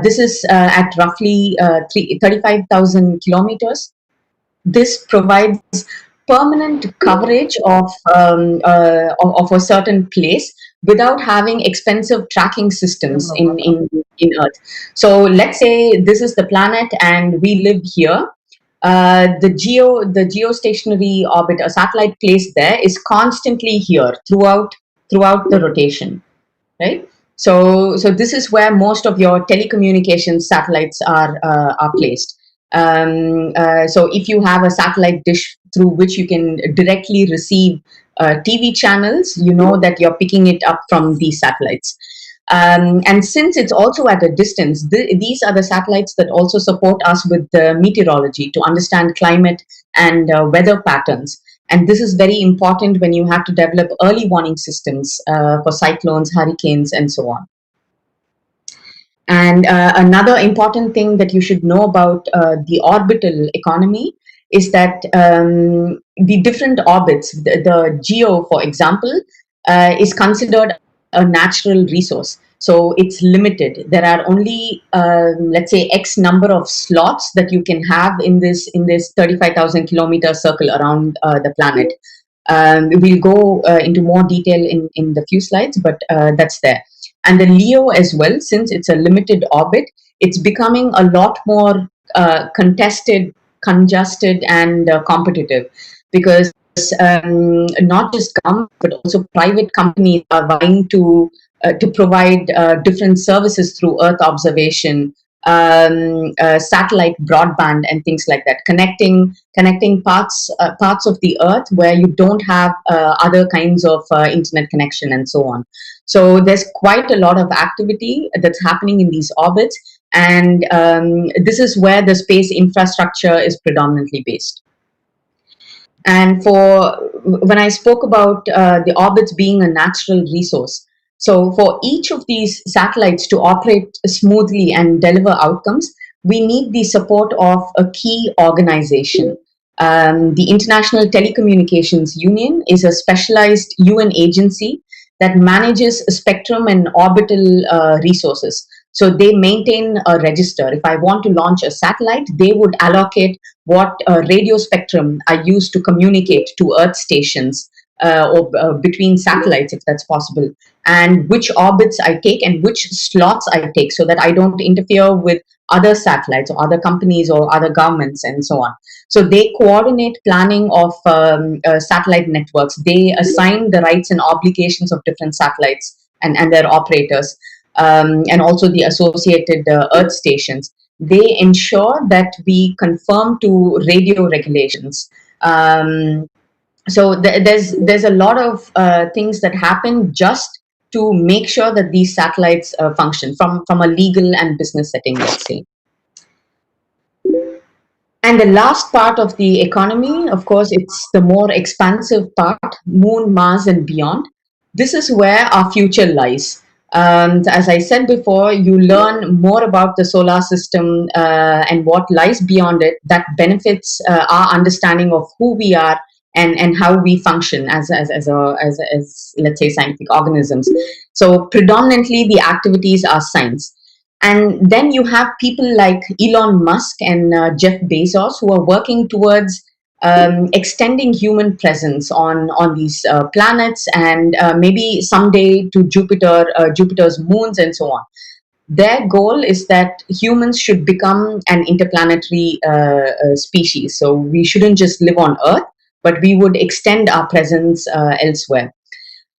This is at roughly 35,000 kilometers. This provides permanent coverage of a certain place without having expensive tracking systems in Earth. So let's say this is the planet and we live here. The geostationary orbit, a satellite placed there, is constantly here throughout the rotation, right? So this is where most of your telecommunications satellites are placed. So if you have a satellite dish through which you can directly receive TV channels, you know that you're picking it up from these satellites. And since it's also at a distance, these are the satellites that also support us with the meteorology to understand climate and weather patterns. And this is very important when you have to develop early warning systems for cyclones, hurricanes, and so on. And another important thing that you should know about the orbital economy is that the different orbits, the geo, for example, is considered a natural resource. So it's limited. There are only, let's say, X number of slots that you can have in this 35,000 kilometer circle around the planet. We'll go into more detail in the few slides, but that's there. And the LEO as well, since it's a limited orbit, it's becoming a lot more contested, congested, and competitive, because not just government but also private companies are vying to provide different services through Earth observation, satellite broadband, and things like that, connecting parts of the Earth where you don't have other kinds of internet connection and so on. So there's quite a lot of activity that's happening in these orbits, and this is where the space infrastructure is predominantly based. And when I spoke about the orbits being a natural resource, so for each of these satellites to operate smoothly and deliver outcomes, we need the support of a key organization. The International Telecommunications Union is a specialized UN agency that manages spectrum and orbital resources. So they maintain a register. If I want to launch a satellite, they would allocate what radio spectrum I use to communicate to Earth stations or between satellites, if that's possible, and which orbits I take and which slots I take, so that I don't interfere with other satellites or other companies or other governments and so on. So they coordinate planning of satellite networks. They assign the rights and obligations of different satellites and their operators, and also the associated Earth stations. They ensure that we conform to radio regulations. So there's a lot of things that happen just to make sure that these satellites function from a legal and business setting, let's say. And the last part of the economy, of course, it's the more expansive part, Moon, Mars, and beyond. This is where our future lies. As I said before, you learn more about the solar system and what lies beyond it that benefits our understanding of who we are and how we function as let's say scientific organisms. So predominantly the activities are science. And then you have people like Elon Musk and Jeff Bezos, who are working towards extending human presence on these planets, and maybe someday to Jupiter's moons and so on. Their goal is that humans should become an interplanetary species. So we shouldn't just live on Earth, but we would extend our presence elsewhere.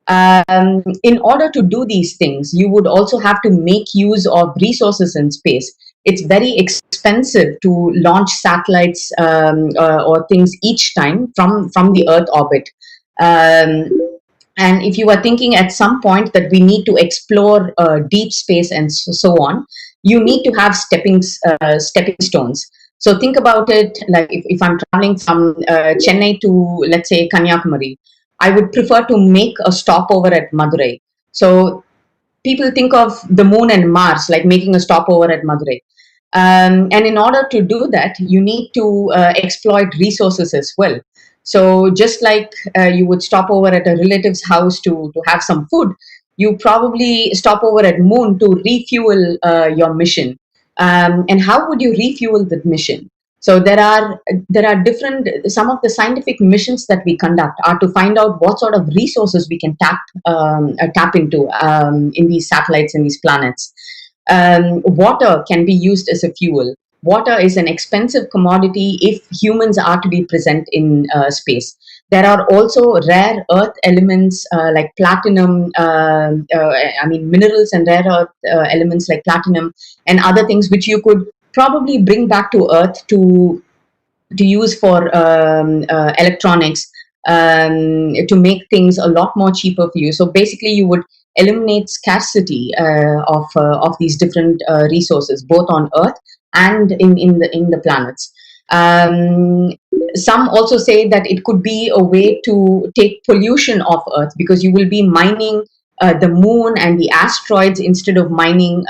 In order to do these things, you would also have to make use of resources in space. It's very expensive to launch satellites or things each time from the Earth orbit. And if you are thinking at some point that we need to explore deep space and so on, you need to have stepping stones. So think about it like if I'm traveling from Chennai to, let's say, Kanyakumari, I would prefer to make a stopover at Madurai. So people think of the moon and Mars like making a stopover at Madurai. And in order to do that, you need to exploit resources as well. So just like you would stop over at a relative's house to have some food, you probably stop over at moon to refuel your mission. And how would you refuel the mission? So there are different, some of the scientific missions that we conduct are to find out what sort of resources we can tap into in these satellites and these planets. Water can be used as a fuel. Water is an expensive commodity if humans are to be present in space. There are also rare earth elements like platinum, minerals and rare earth elements like platinum and other things which you could probably bring back to Earth to use for electronics, to make things a lot more cheaper for you. So basically, you would eliminate scarcity of these different resources, both on Earth and in the planets. Some also say that it could be a way to take pollution off Earth, because you will be mining the moon and the asteroids instead of mining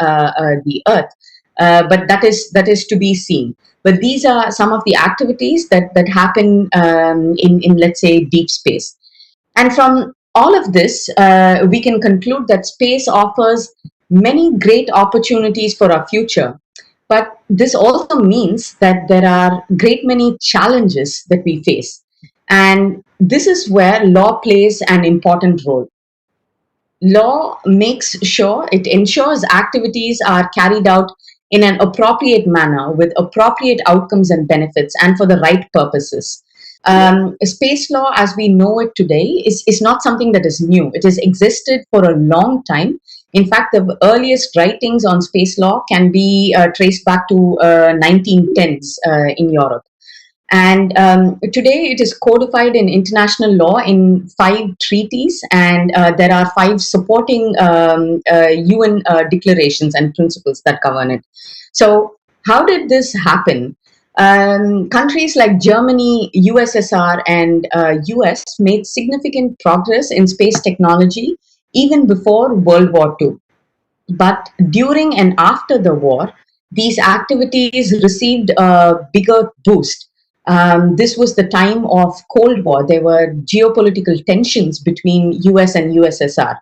the Earth. But that is to be seen. But these are some of the activities that happen in, let's say, deep space. And from all of this, we can conclude that space offers many great opportunities for our future. But this also means that there are great many challenges that we face. And this is where law plays an important role. Law makes sure, it ensures activities are carried out in an appropriate manner with appropriate outcomes and benefits and for the right purposes. Space law, as we know it today, is not something that is new. It has existed for a long time. In fact, the earliest writings on space law can be traced back to 1910s in Europe. And today it is codified in international law in 5 treaties, and there are 5 supporting UN declarations and principles that govern it. So, how did this happen? Countries like Germany, USSR, and US made significant progress in space technology even before World War II. But during and after the war, these activities received a bigger boost. This was the time of Cold War. There were geopolitical tensions between US and USSR.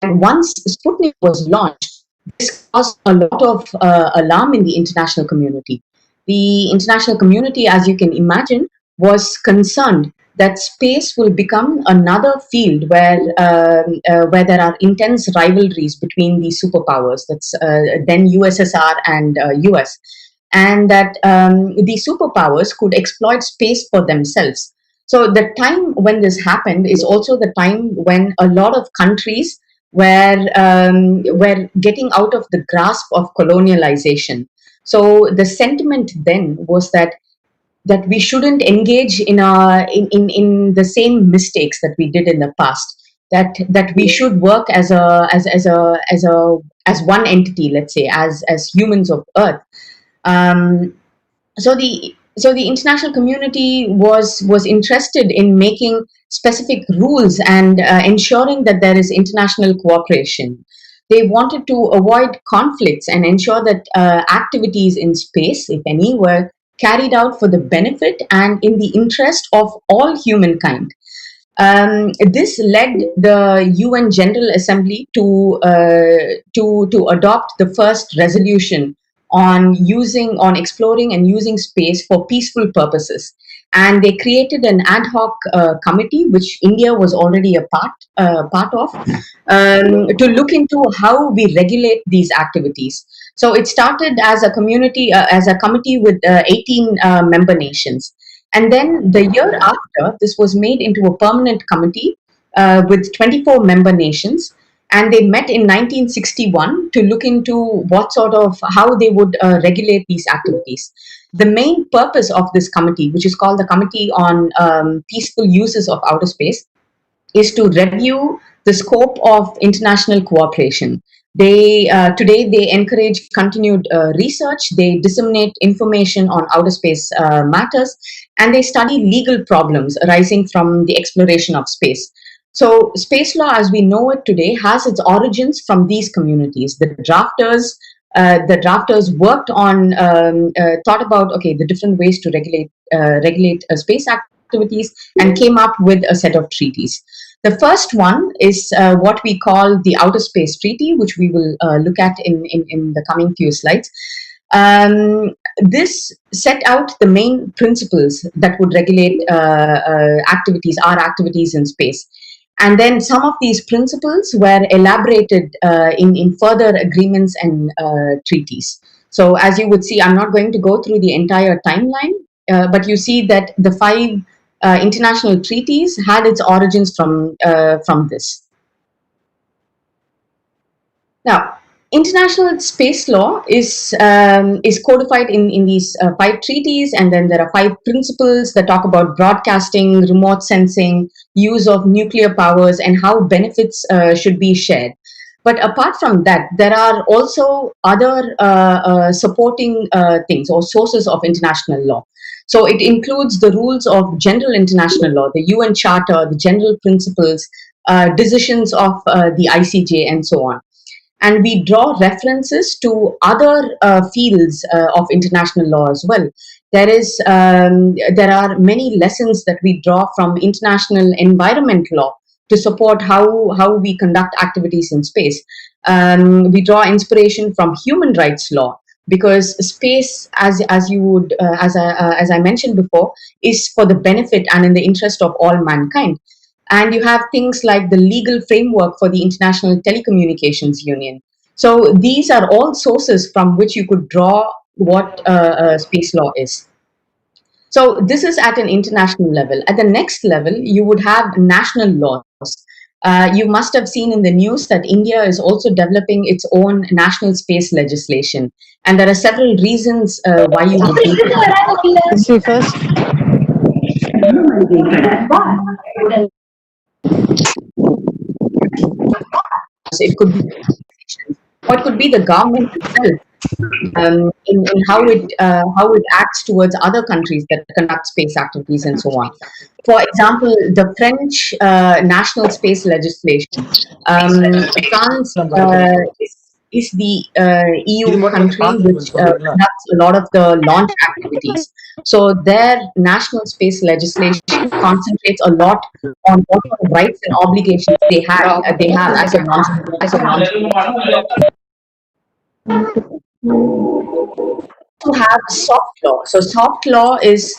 And once Sputnik was launched, this caused a lot of alarm in the international community. The international community, as you can imagine, was concerned that space will become another field where there are intense rivalries between the superpowers. That's then USSR and US, and that the superpowers could exploit space for themselves. So the time when this happened is also the time when a lot of countries were getting out of the grasp of colonialization. So the sentiment then was that we shouldn't engage in the same mistakes that we did in the past. That we should work as one entity, let's say, as humans of Earth. Um, so the international community was interested in making specific rules and ensuring that there is international cooperation. They wanted to avoid conflicts and ensure that activities in space, if any, were carried out for the benefit and in the interest of all humankind. This led the UN General Assembly to adopt the first resolution on exploring and using space for peaceful purposes. And they created an ad hoc committee, which India was already a part of, to look into how we regulate these activities. So it started as a committee with 18 member nations. And then the year after, this was made into a permanent committee with 24 member nations. And they met in 1961 to look into how they would regulate these activities. The main purpose of this committee, which is called the Committee on Peaceful Uses of Outer Space, is to review the scope of international cooperation. Today they encourage continued research, they disseminate information on outer space matters, and they study legal problems arising from the exploration of space. So space law as we know it today has its origins from these communities. The drafters worked on, thought about, the different ways to regulate space activities, and came up with a set of treaties. The first one is what we call the Outer Space Treaty, which we will look at in the coming few slides. This set out the main principles that would regulate our activities in space. And then some of these principles were elaborated in further agreements and treaties. So as you would see, I'm not going to go through the entire timeline, but you see that the 5 international treaties had its origins from this. Now, International space law is codified in these 5 treaties, and then there are 5 principles that talk about broadcasting, remote sensing, use of nuclear powers, and how benefits should be shared. But apart from that, there are also other supporting things or sources of international law. So it includes the rules of general international law, the UN Charter, the general principles, decisions of the ICJ, and so on. And we draw references to other fields of international law as well. There are many lessons that we draw from international environment law to support how we conduct activities in space. We draw inspiration from human rights law, because space, as I mentioned before, is for the benefit and in the interest of all mankind. And you have things like the legal framework for the International Telecommunications Union. So these are all sources from which you could draw what space law is. So this is at an international level. At the next level, you would have national laws. You must have seen in the news that India is also developing its own national space legislation. And there are several reasons why you would do that. See first. It could be organizations, or it could be the government itself, in how it acts towards other countries that conduct space activities and so on. For example, the French national space legislation. France is the EU country which conducts a lot of the launch activities. So their national space legislation concentrates a lot on what sort of rights and obligations they have as a launch. To have soft law. So soft law is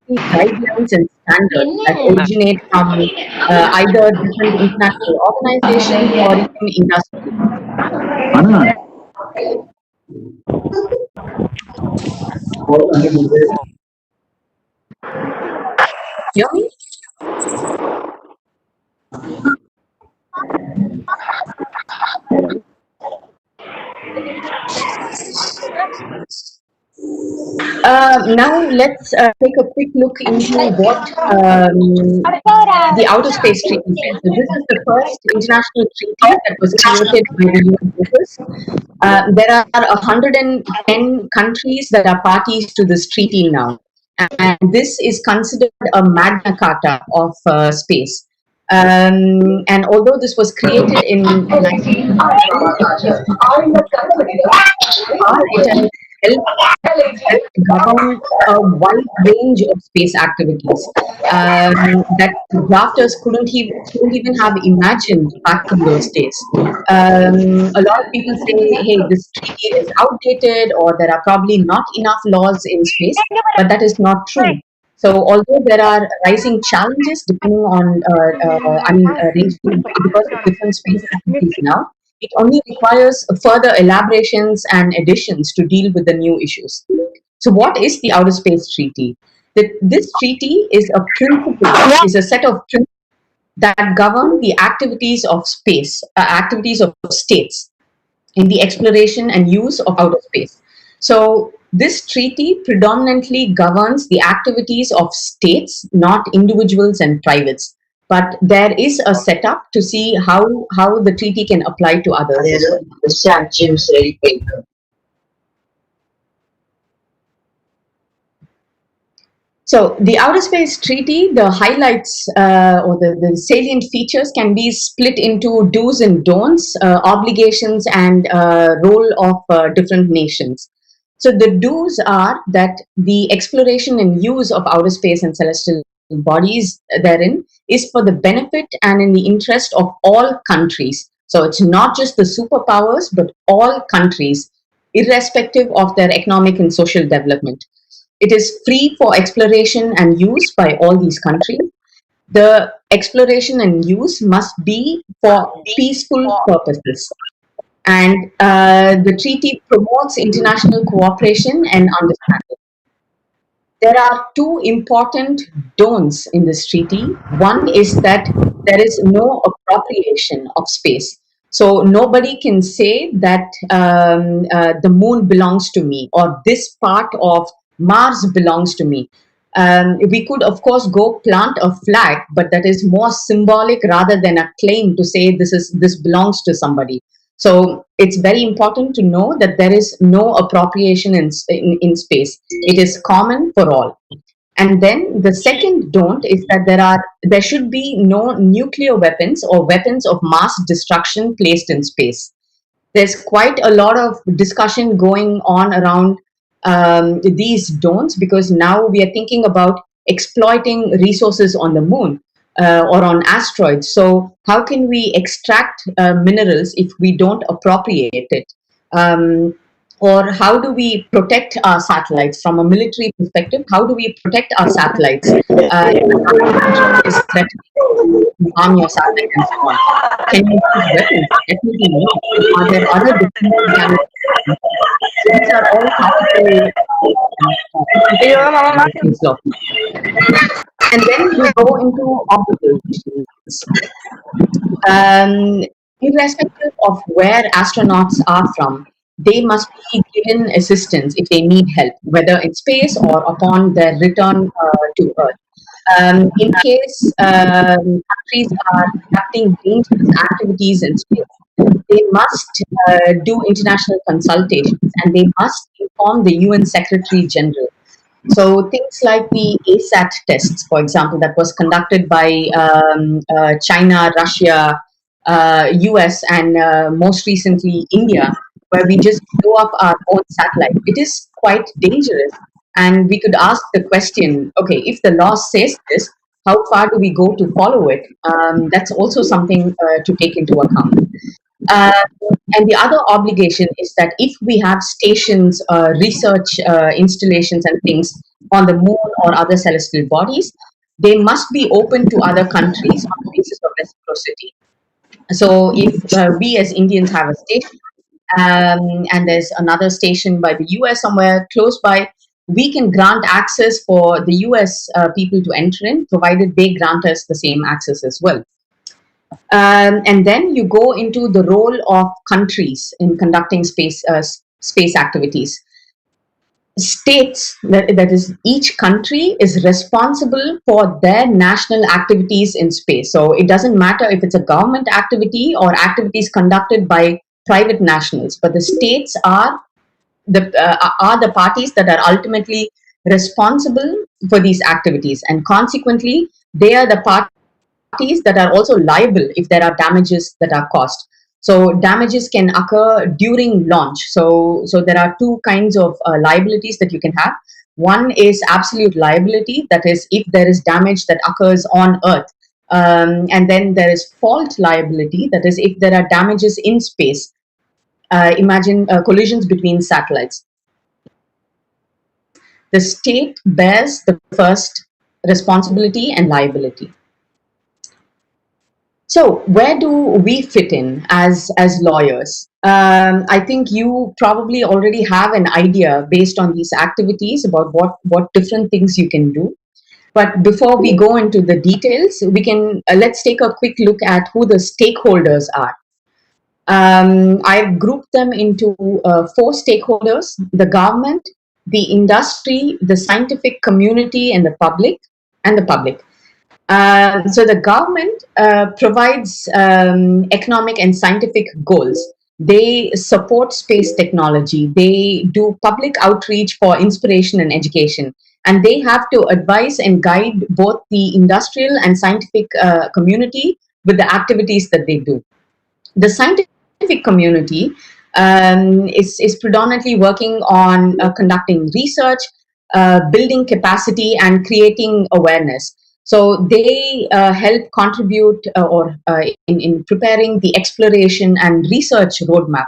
guidelines and standards that originate from either different international organizations or even industry. Hear me? Now let's take a quick look into what the Outer Space Treaty says. So this is the first international treaty that was created by the UN members. There are 110 countries that are parties to this treaty now, and this is considered a Magna Carta of space. And although this was created in 19 it helped govern a wide range of space activities that drafters couldn't even have imagined back in those days. A lot of people say, hey, this treaty is outdated, or there are probably not enough laws in space, but that is not true. So although there are rising challenges depending on, because of different space activities now, it only requires further elaborations and additions to deal with the new issues. So what is the Outer Space Treaty? This treaty is a set of principles that govern the activities of space, activities of states in the exploration and use of outer space. So this treaty predominantly governs the activities of states, not individuals and privates. But there is a setup to see how the treaty can apply to others. So the Outer Space Treaty, the highlights or the salient features can be split into do's and don'ts, obligations, and role of different nations. So the do's are that the exploration and use of outer space and celestial bodies therein is for the benefit and in the interest of all countries. So it's not just the superpowers, but all countries, irrespective of their economic and social development. It is free for exploration and use by all these countries. The exploration and use must be for peaceful purposes. And the treaty promotes international cooperation and understanding. there are two important don'ts in this treaty. One is that there is no appropriation of space. So nobody can say that the moon belongs to me or this part of Mars belongs to me. We could, of course, go plant a flag, but that is more symbolic rather than a claim to say this belongs to somebody. So it's very important to know that there is no appropriation in space. It is common for all. And then the second don't is that there should be no nuclear weapons or weapons of mass destruction placed in space. There's quite a lot of discussion going on around these don'ts because now we are thinking about exploiting resources on the moon or on asteroids. So how can we extract minerals if we don't appropriate it? Or how do we protect our satellites from a military perspective? How do we protect our satellites? Is threatening to harm your satellite and so on. Can you use weapons? Definitely no. Are there other different damage? These are all practical things of. And then we go into obligations. Irrespective of where astronauts are from, they must be given assistance if they need help, whether in space or upon their return to Earth. In case countries are conducting dangerous activities in space, they must do international consultations and they must inform the UN Secretary General. So things like the ASAT tests, for example, that was conducted by China, Russia, US, and most recently India, where we just blow up our own satellite. It is quite dangerous. And we could ask the question, okay, if the law says this, how far do we go to follow it? That's also something to take into account. Uh, and the other obligation is that if we have stations, research installations, and things on the moon or other celestial bodies, they must be open to other countries on the basis of reciprocity. So, if we as Indians have a station and there's another station by the US somewhere close by, we can grant access for the US people to enter in, provided they grant us the same access as well. And then you go into the role of countries in conducting space activities. States, that is, each country is responsible for their national activities in space. So it doesn't matter if it's a government activity or activities conducted by private nationals, but the states are the parties that are ultimately responsible for these activities, and consequently, they are the parties that are also liable if there are damages that are caused. So damages can occur during launch. So there are two kinds of liabilities that you can have. One is absolute liability, that is, if there is damage that occurs on Earth. And then there is fault liability, that is, if there are damages in space. Imagine collisions between satellites. The state bears the first responsibility and liability. So where do we fit in as lawyers? I think you probably already have an idea based on these activities about what different things you can do. But before we go into the details, we can let's take a quick look at who the stakeholders are. I've grouped them into 4 stakeholders: the government, the industry, the scientific community, and the public. So the government provides economic and scientific goals. They support space technology. They do public outreach for inspiration and education. And they have to advise and guide both the industrial and scientific community with the activities that they do. The scientific community is predominantly working on conducting research, building capacity, and creating awareness. So they help contribute in preparing the exploration and research roadmap.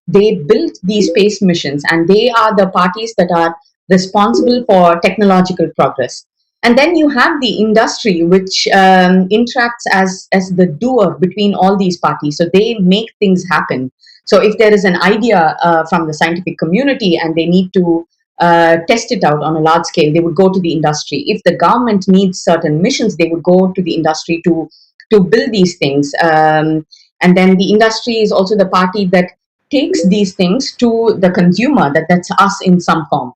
They built these space missions, and they are the parties that are responsible for technological progress. And then you have the industry, which interacts as the doer between all these parties. So they make things happen. So if there is an idea from the scientific community and they need to test it out on a large scale, they would go to the industry. If the government needs certain missions, they would go to the industry to build these things. And then the industry is also the party that takes these things to the consumer, that's us in some form.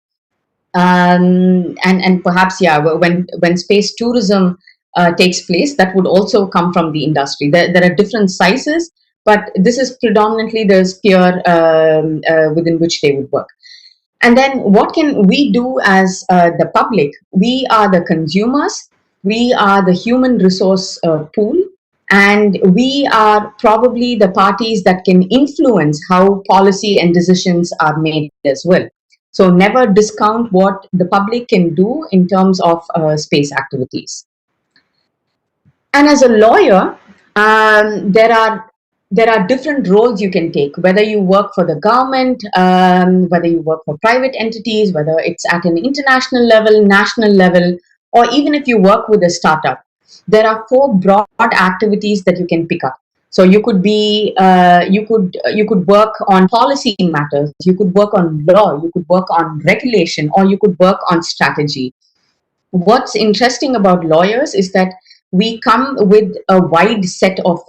And perhaps, yeah, when space tourism takes place, that would also come from the industry. There are different sizes, but this is predominantly the sphere within which they would work. And then what can we do as the public? We are the consumers, we are the human resource pool, and we are probably the parties that can influence how policy and decisions are made as well. So never discount what the public can do in terms of space activities. And as a lawyer, there are different roles you can take, whether you work for the government, whether you work for private entities, whether it's at an international level, national level, or even if you work with a startup. There are 4 broad activities that you can pick up. So you could be, you could work on policy matters, you could work on law, you could work on regulation, or you could work on strategy. What's interesting about lawyers is that we come with a wide set of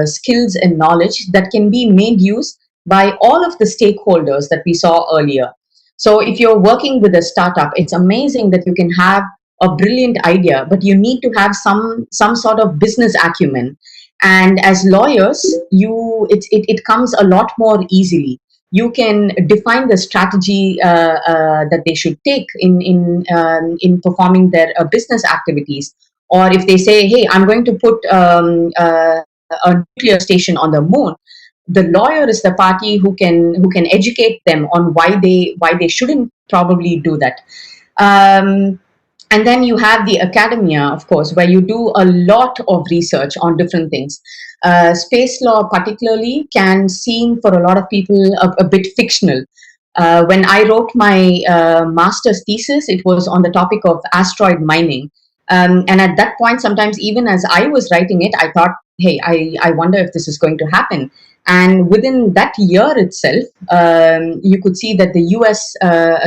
skills and knowledge that can be made use by all of the stakeholders that we saw earlier. So if you're working with a startup, it's amazing that you can have a brilliant idea, but you need to have some sort of business acumen. And as lawyers, it comes a lot more easily. You can define the strategy that they should take in performing their business activities. Or if they say, "Hey, I'm going to put a nuclear station on the moon," the lawyer is the party who can educate them on why they shouldn't probably do that. And then you have the academia, of course, where you do a lot of research on different things. Space law, particularly, can seem for a lot of people a bit fictional. When I wrote my master's thesis, it was on the topic of asteroid mining. And at that point, sometimes even as I was writing it, I thought, hey, I wonder if this is going to happen. And within that year itself, you could see that the US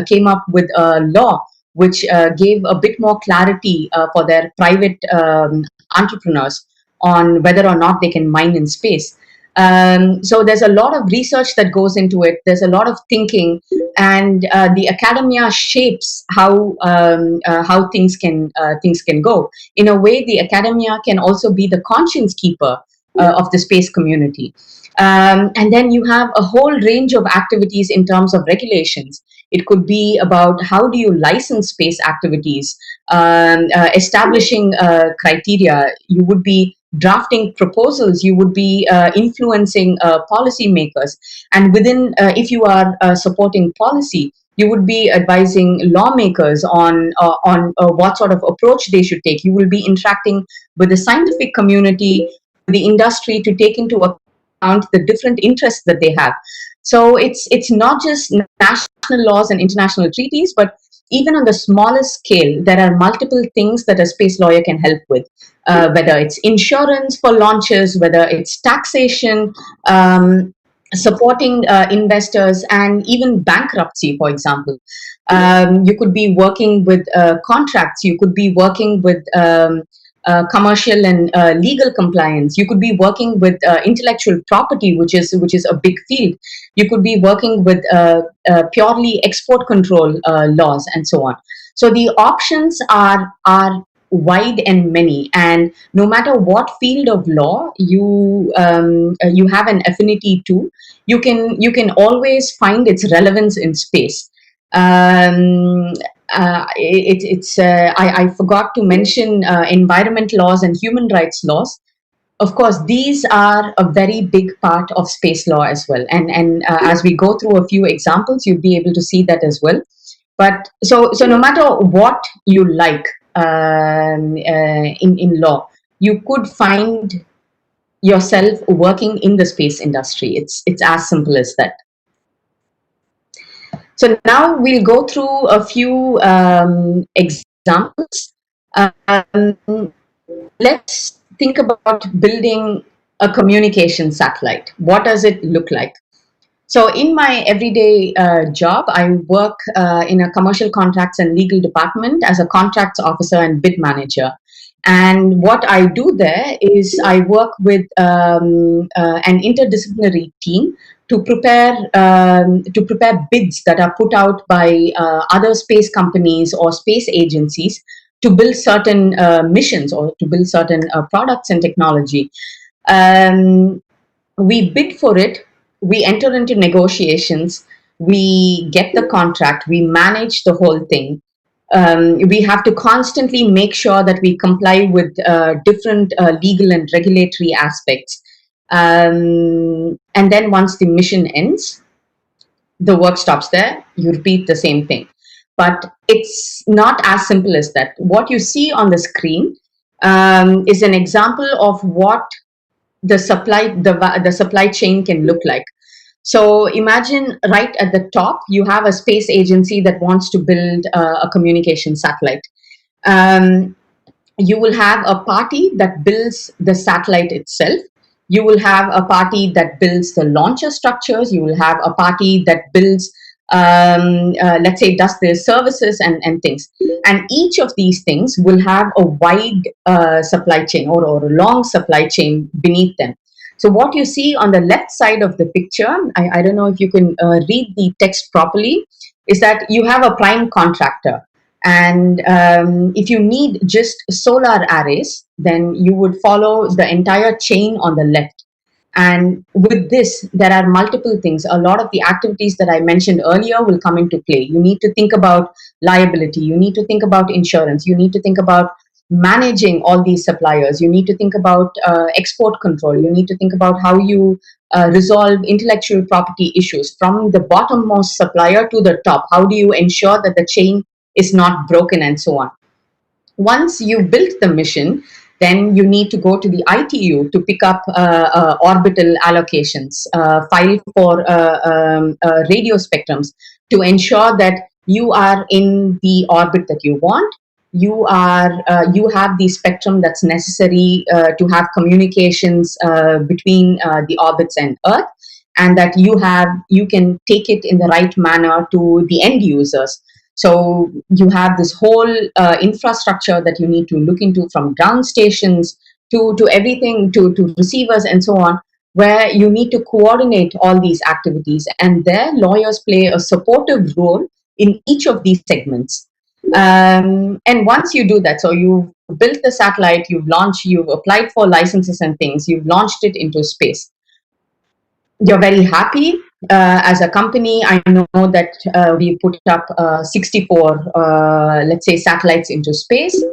came up with a law which gave a bit more clarity for their private entrepreneurs on whether or not they can mine in space. So there's a lot of research that goes into it. There's a lot of thinking, and the academia shapes how things can go. In a way, the academia can also be the conscience keeper of the space community. And then you have a whole range of activities in terms of regulations. It could be about how do you license space activities, establishing criteria. You would be drafting proposals, you would be influencing policymakers. And within, if you are supporting policy, you would be advising lawmakers on what sort of approach they should take. You will be interacting with the scientific community, the industry, to take into account the different interests that they have. So it's not just national laws and international treaties, but even on the smallest scale, there are multiple things that a space lawyer can help with, whether it's insurance for launches, whether it's taxation, supporting investors, and even bankruptcy, for example. You could be working with contracts, you could be working with commercial and legal compliance. You could be working with intellectual property, which is a big field. You could be working with purely export control laws and so on. So the options are wide and many, and no matter what field of law you have an affinity to, you can always find its relevance in space. I forgot to mention environment laws and human rights laws. Of course, these are a very big part of space law as well. And as we go through a few examples, you'll be able to see that as well. But so no matter what you like in law, you could find yourself working in the space industry. It's as simple as that. So now we'll go through a few examples. Let's think about building a communication satellite. What does it look like? So in my everyday job, I work in a commercial contracts and legal department as a contracts officer and bid manager. And what I do there is I work with an interdisciplinary team to prepare bids that are put out by other space companies or space agencies to build certain missions or to build certain products and technology. Um, we bid for it, we enter into negotiations, we get the contract, we manage the whole thing. We have to constantly make sure that we comply with different legal and regulatory aspects. And then once the mission ends, the work stops there, you repeat the same thing. But it's not as simple as that. What you see on the screen is an example of what the supply chain can look like. So imagine right at the top, you have a space agency that wants to build a communication satellite. Um, you will have a party that builds the satellite itself. You will have a party that builds the launcher structures. You will have a party that builds, let's say, does the services and things. And each of these things will have a wide supply chain or a long supply chain beneath them. So what you see on the left side of the picture, I don't know if you can read the text properly, is that you have a prime contractor. And if you need just solar arrays, then you would follow the entire chain on the left. And with this, there are multiple things. A lot of the activities that I mentioned earlier will come into play. You need to think about liability. You need to think about insurance. You need to think about managing all these suppliers. You need to think about export control. You need to think about how you resolve intellectual property issues from the bottommost supplier to the top. How do you ensure that the chain is not broken and so on? Once you built the mission, then you need to go to the ITU to pick up orbital allocations, file for radio spectrums to ensure that you are in the orbit that you want. You have the spectrum that's necessary to have communications between the orbits and Earth, and that you can take it in the right manner to the end users. So you have this whole infrastructure that you need to look into, from ground stations to everything, to receivers and so on, where you need to coordinate all these activities. And there, lawyers play a supportive role in each of these segments. And once you do that, so you've built the satellite, you've launched, you've applied for licenses and things, you've launched it into space. You're very happy. As a company, I know that we put up 64, let's say, satellites into space.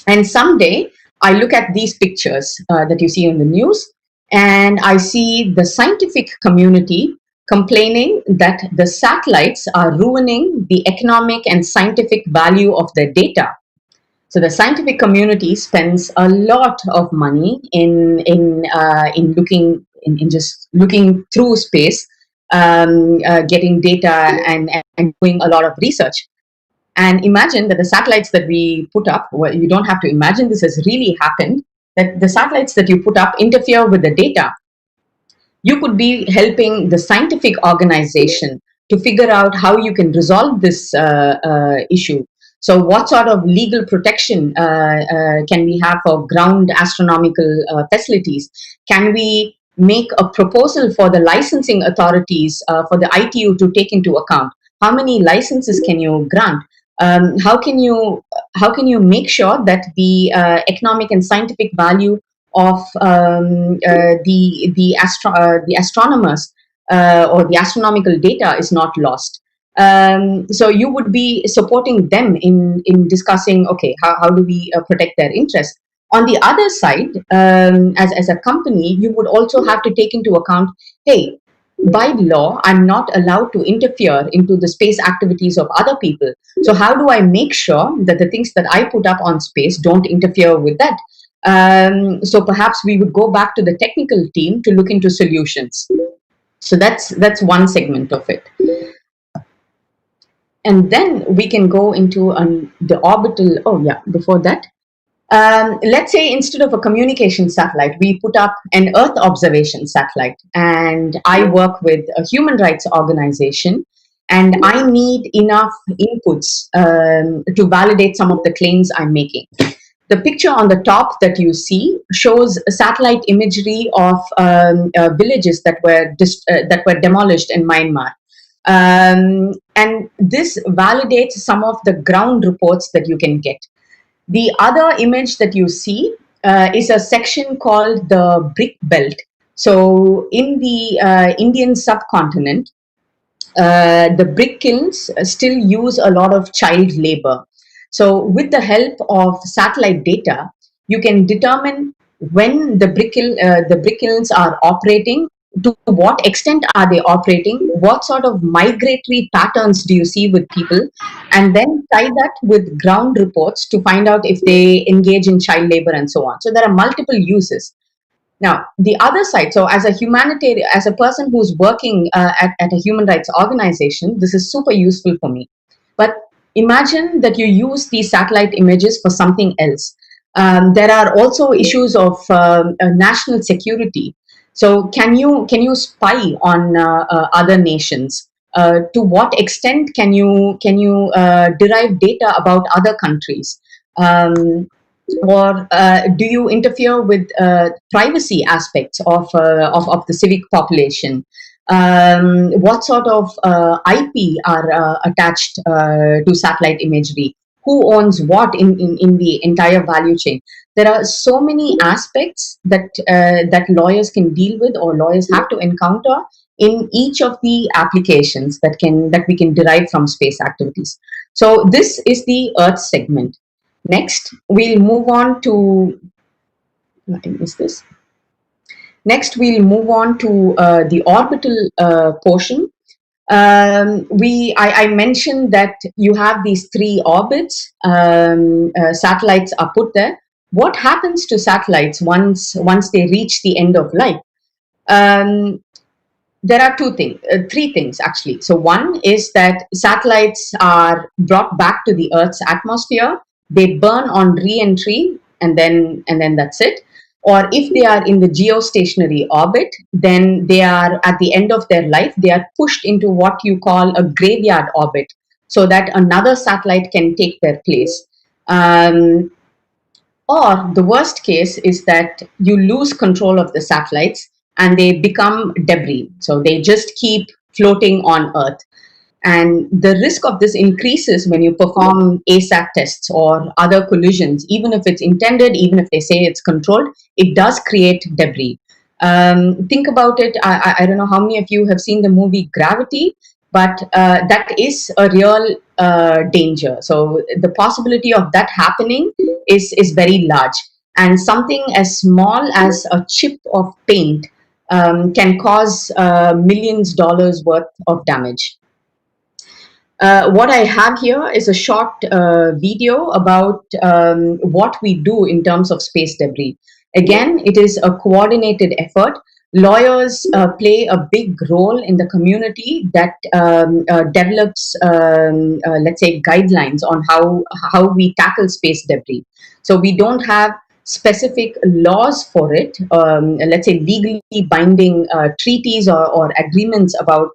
And someday, I look at these pictures that you see in the news, and I see the scientific community complaining that the satellites are ruining the economic and scientific value of the data. So the scientific community spends a lot of money in just looking through space, getting data and doing a lot of research. And imagine that the satellites that we put up, well, you don't have to imagine, this has really happened, that the satellites that you put up interfere with the data. You could be helping the scientific organization to figure out how you can resolve this issue. So what sort of legal protection can we have for ground astronomical facilities? Can we make a proposal for the licensing authorities, for the ITU to take into account? How many licenses can you grant? How can you make sure that the economic and scientific value of the astronomers or the astronomical data is not lost? So you would be supporting them in discussing, okay, how do we protect their interests? On the other side, as a company, you would also have to take into account, hey, by law, I'm not allowed to interfere into the space activities of other people. So how do I make sure that the things that I put up on space don't interfere with that? So perhaps we would go back to the technical team to look into solutions. So that's one segment of it. And then we can go into the orbital. Oh yeah, before that, Let's say instead of a communication satellite, we put up an Earth observation satellite, and I work with a human rights organization, and I need enough inputs to validate some of the claims I'm making. The picture on the top that you see shows satellite imagery of villages that were demolished in Myanmar. And this validates some of the ground reports that you can get. The other image that you see is a section called the Brick Belt. So, in the Indian subcontinent, the brick kilns still use a lot of child labor. So, with the help of satellite data, you can determine when the brick kilns are operating, to what extent are they operating, what sort of migratory patterns do you see with people, and then tie that with ground reports to find out if they engage in child labor and so on. So, there are multiple uses. Now, the other side, so as a humanitarian, as a person who's working at a human rights organization, this is super useful for me. But imagine that you use these satellite images for something else. There are also issues of national security. So, can you spy on other nations? To what extent can you derive data about other countries? Or do you interfere with privacy aspects of the civic population? What sort of IP are attached to satellite imagery? Who owns what in the entire value chain? There are so many aspects that lawyers can deal with, or lawyers have to encounter in each of the applications that we can derive from space activities. So this is the Earth segment. Next, we'll move on to, is this? Next, we'll move on to the orbital portion. I mentioned that you have these three orbits. Satellites are put there. What happens to satellites once they reach the end of life? There are three things actually. So one is that satellites are brought back to the Earth's atmosphere. They burn on re-entry, and then that's it. Or if they are in the geostationary orbit, then they are at the end of their life. They are pushed into what you call a graveyard orbit, so that another satellite can take their place. Or the worst case is that you lose control of the satellites and they become debris. So they just keep floating on Earth. And the risk of this increases when you perform ASAT tests or other collisions. Even if it's intended, even if they say it's controlled, it does create debris. Think about it. I don't know how many of you have seen the movie Gravity, but that is a real danger. So the possibility of that happening is very large. And something as small as a chip of paint can cause millions of dollars worth of damage. What I have here is a short video about what we do in terms of space debris. Again, it is a coordinated effort. Lawyers play a big role in the community that develops, let's say, guidelines on how we tackle space debris. So we don't have specific laws for it, let's say legally binding treaties or agreements about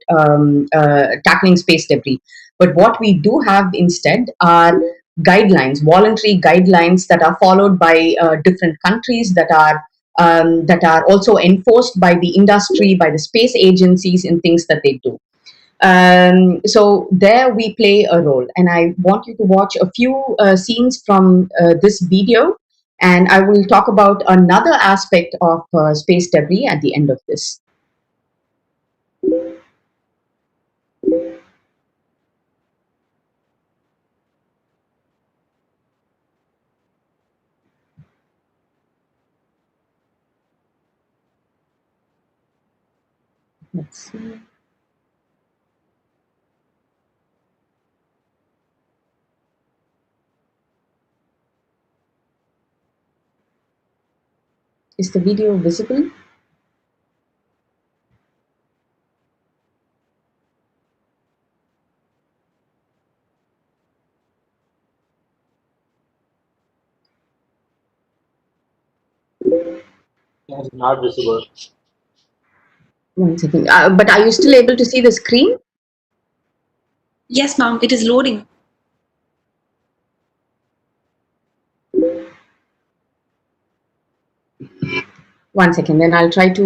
tackling space debris. But what we do have instead are guidelines, voluntary guidelines that are followed by different countries, that are also enforced by the industry, by the space agencies in things that they do. So there we play a role, and I want you to watch a few scenes from this video, and I will talk about another aspect of space debris at the end of this. Let's see. Is the video visible? It's not visible. One second. But are you still able to see the screen? Yes, ma'am, it is loading. One second, then I'll try to.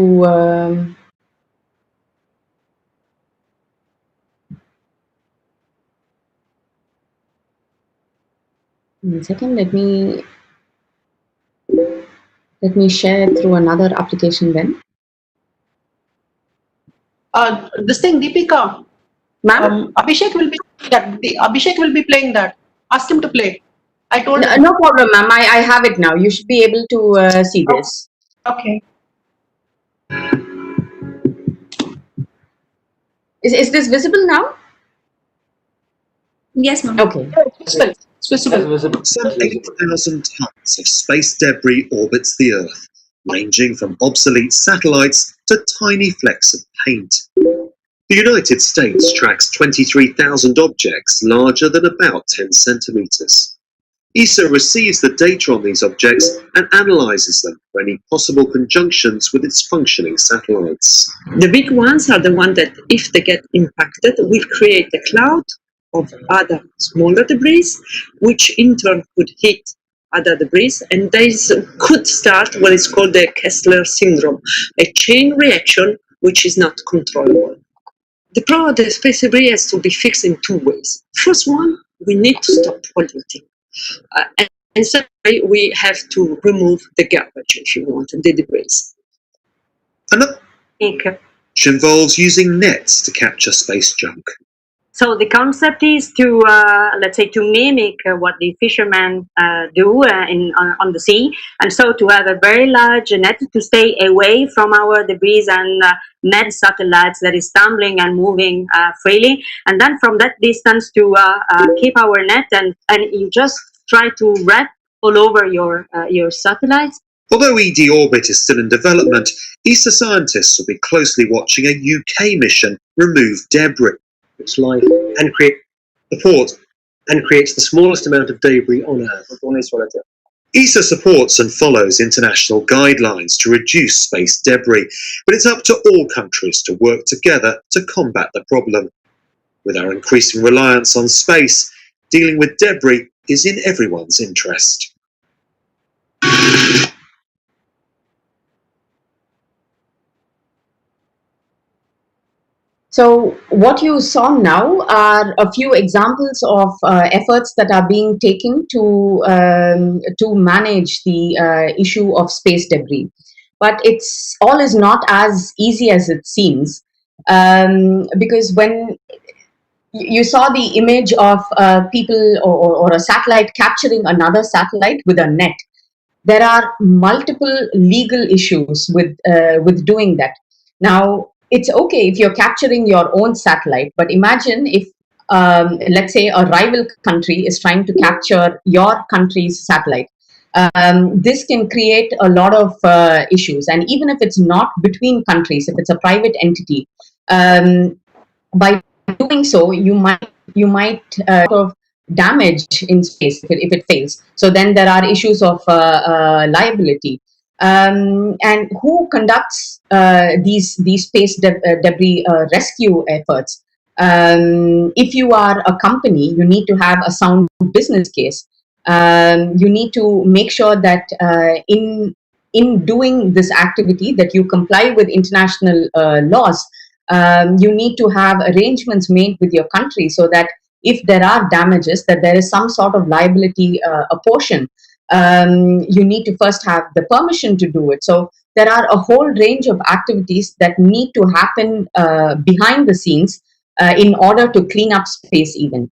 One second. Let me share through another application then. This thing, Deepika, Ma'am? Abhishek will be Abhishek will be playing that. Ask him to play. I told No, him. no problem, ma'am. I have it now. You should be able to see this. Okay. Is this visible now? Yes, ma'am. Okay. It's visible. It's visible. It's visible. Some It's visible. 8,000 tons of space debris orbits the Earth, ranging from obsolete satellites to tiny flecks of paint. The United States tracks 23,000 objects larger than about 10 centimeters. ESA receives the data on these objects and analyzes them for any possible conjunctions with its functioning satellites. The big ones are the ones that, if they get impacted, will create a cloud of other smaller debris, which in turn could hit other debris, and this could start what is called the Kessler syndrome, a chain reaction which is not controllable. The problem of the space debris has to be fixed in two ways. First one, we need to stop polluting. And secondly, we have to remove the garbage, if you want, the debris. Another which involves using nets to capture space junk. So the concept is to, let's say, to mimic what the fishermen do on the sea, and so to have a very large net to stay away from our debris and net satellites that is tumbling and moving freely, and then from that distance to keep our net, and you just try to wrap all over your satellites. Although ED Orbit is still in development, ESA scientists will be closely watching a UK mission remove debris. Its life and creates the smallest amount of debris on Earth. ESA supports and follows international guidelines to reduce space debris, but it's up to all countries to work together to combat the problem. With our increasing reliance on space, dealing with debris is in everyone's interest. So what you saw now are a few examples of efforts that are being taken to manage the issue of space debris. But it's all is not as easy as it seems, because when you saw the image of people or a satellite capturing another satellite with a net, there are multiple legal issues with doing that. Now, it's okay if you're capturing your own satellite, but imagine if, let's say, a rival country is trying to capture your country's satellite. This can create a lot of issues, and even if it's not between countries, if it's a private entity, by doing so, you might sort of damage in space if it fails. So then there are issues of liability. And who conducts these space debris rescue efforts? If you are a company, you need to have a sound business case. You need to make sure that in doing this activity that you comply with international laws. You need to have arrangements made with your country so that if there are damages, that there is some sort of liability apportion. You need to first have the permission to do it. So there are a whole range of activities that need to happen behind the scenes in order to clean up space even.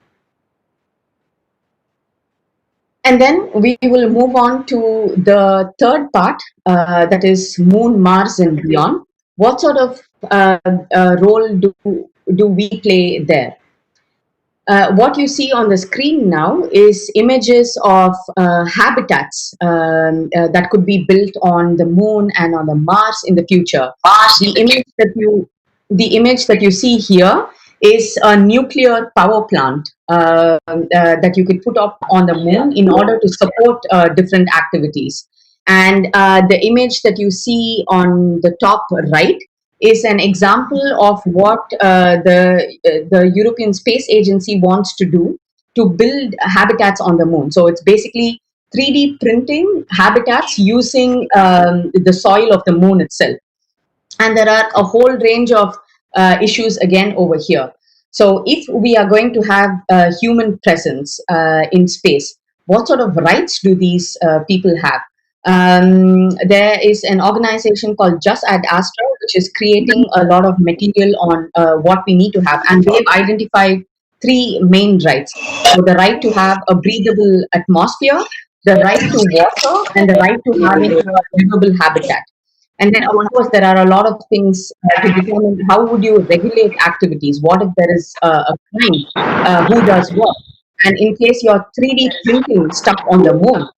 And then we will move on to the third part, that is Moon, Mars, and beyond. What sort of role do we play there? What you see on the screen now is images of habitats that could be built on the Moon and on the Mars in the future. The image that you see here is a nuclear power plant that you could put up on the Moon in order to support different activities. And the image that you see on the top right is an example of what the European Space Agency wants to do to build habitats on the moon. So it's basically 3D printing habitats using the soil of the moon itself. And there are a whole range of issues again over here. So if we are going to have human presence in space, what sort of rights do these people have? There is an organization called Just Ad Astra, which is creating a lot of material on what we need to have. And they've identified three main rights. So the right to have a breathable atmosphere, the right to water, and the right to having a livable habitat. And then, of course, there are a lot of things to determine how would you regulate activities. What if there is a crime? Who does what? And in case you're 3D printing stuff on the moon,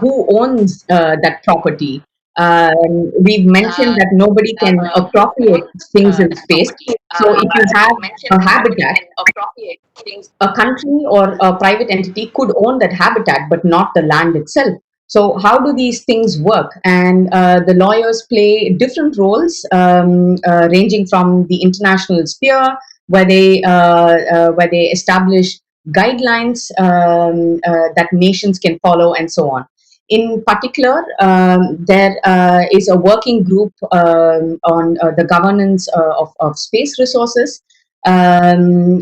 who owns that property? We've mentioned that nobody can appropriate things in space. So if you have a habitat, a country or a private entity could own that habitat, but not the land itself. So how do these things work? And the lawyers play different roles, ranging from the international sphere, where they establish guidelines that nations can follow, and so on. In particular, there is a working group on the governance of space resources,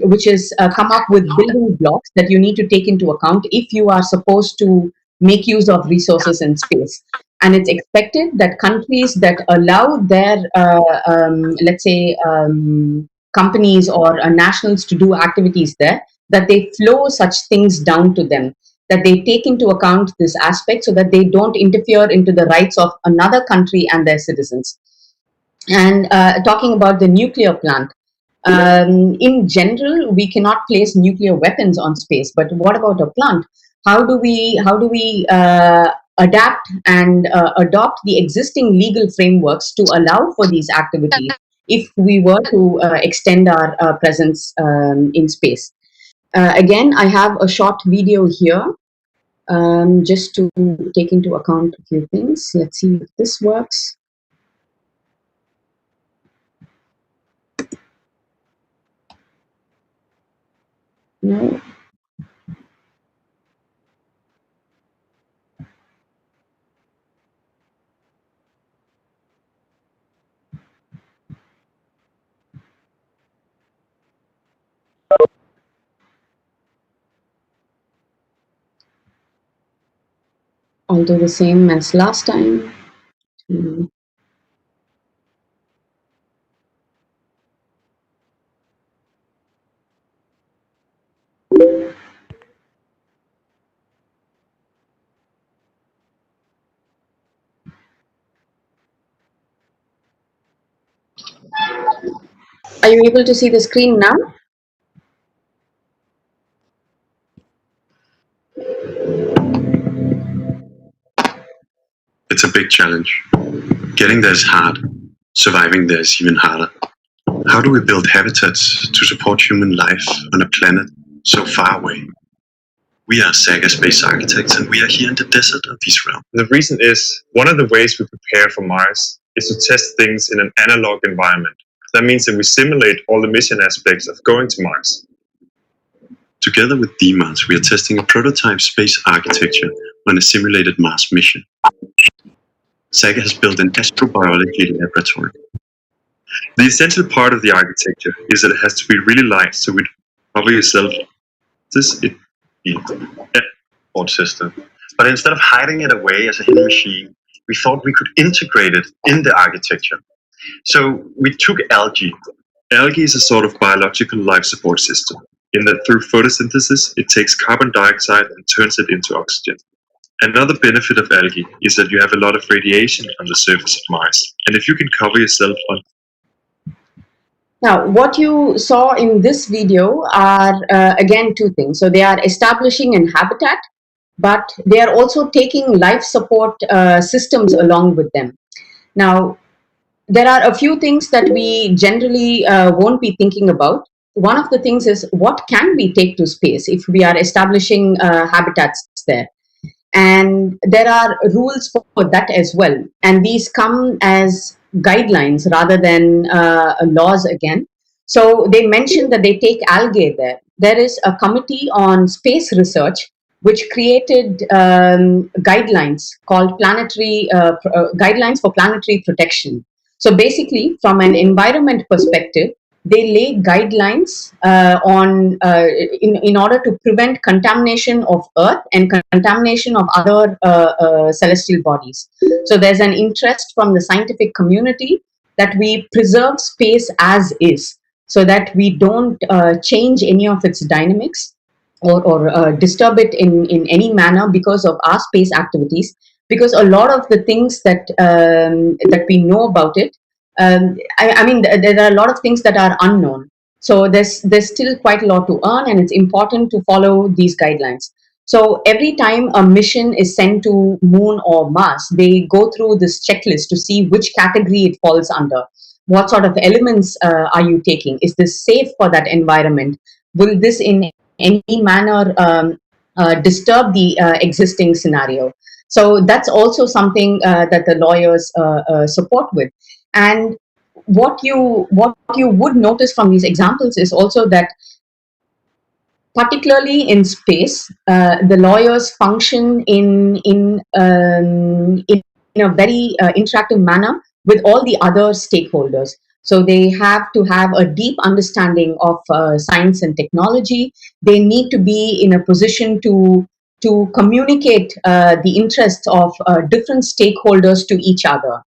which is come up with building blocks that you need to take into account if you are supposed to make use of resources in space. And it's expected that countries that allow their, let's say, companies or nationals to do activities there, that they flow such things down to them, that they take into account this aspect so that they don't interfere into the rights of another country and their citizens. And talking about the nuclear plant, in general, we cannot place nuclear weapons on space, but what about a plant? How do we adapt and adopt the existing legal frameworks to allow for these activities if we were to extend our presence in space? Again, I have a short video here just to take into account a few things. Let's see if this works. No. I'll do the same as last time. Are you able to see the screen now? It's a big challenge. Getting there is hard. Surviving there is even harder. How do we build habitats to support human life on a planet so far away? We are Saga Space Architects, and we are here in the desert of Israel. The reason is, one of the ways we prepare for Mars is to test things in an analog environment. That means that we simulate all the mission aspects of going to Mars. Together with DMARS, we are testing a prototype space architecture on a simulated Mars mission. Saga has built an astrobiology laboratory. The essential part of the architecture is that it has to be really light, so we cover yourself. This is the airport system. But instead of hiding it away as a hidden machine, we thought we could integrate it in the architecture. So we took algae. Algae is a sort of biological life support system, in that through photosynthesis, it takes carbon dioxide and turns it into oxygen. Another benefit of algae is that you have a lot of radiation on the surface of Mars. And if you can cover yourself on... Now, what you saw in this video are, again, two things. So they are establishing an habitat, but they are also taking life support systems along with them. Now, there are a few things that we generally won't be thinking about. One of the things is, what can we take to space if we are establishing habitats there? And there are rules for that as well. And these come as guidelines rather than laws again. So they mentioned that they take algae there. There is a committee on space research which created guidelines called guidelines for planetary protection. So basically, from an environment perspective, they lay guidelines in order to prevent contamination of Earth and contamination of other celestial bodies. So there's an interest from the scientific community that we preserve space as is, so that we don't change any of its dynamics or disturb it in any manner because of our space activities. Because a lot of the things that we know about it, I mean, there are a lot of things that are unknown. So there's still quite a lot to earn, and it's important to follow these guidelines. So every time a mission is sent to Moon or Mars, they go through this checklist to see which category it falls under. What sort of elements are you taking? Is this safe for that environment? Will this in any manner disturb the existing scenario? So that's also something that the lawyers support with. And what you would notice from these examples is also that, particularly in space, the lawyers function in a very interactive manner with all the other stakeholders. So they have to have a deep understanding of science and technology. They need to be in a position to communicate the interests of different stakeholders to each other.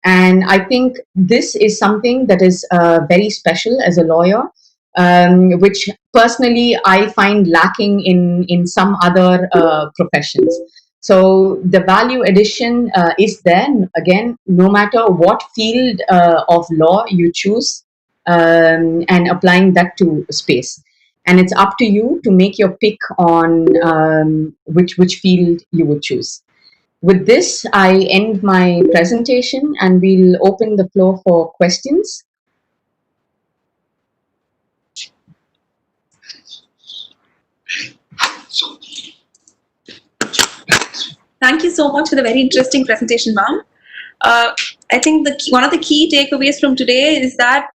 And I think this is something that is very special as a lawyer, which personally I find lacking in some other professions. So the value addition is there, again, no matter what field of law you choose, and applying that to space. And it's up to you to make your pick on which field you would choose. With this, I end my presentation and we'll open the floor for questions. Thank you so much for the very interesting presentation, ma'am. I think one of the key takeaways from today is that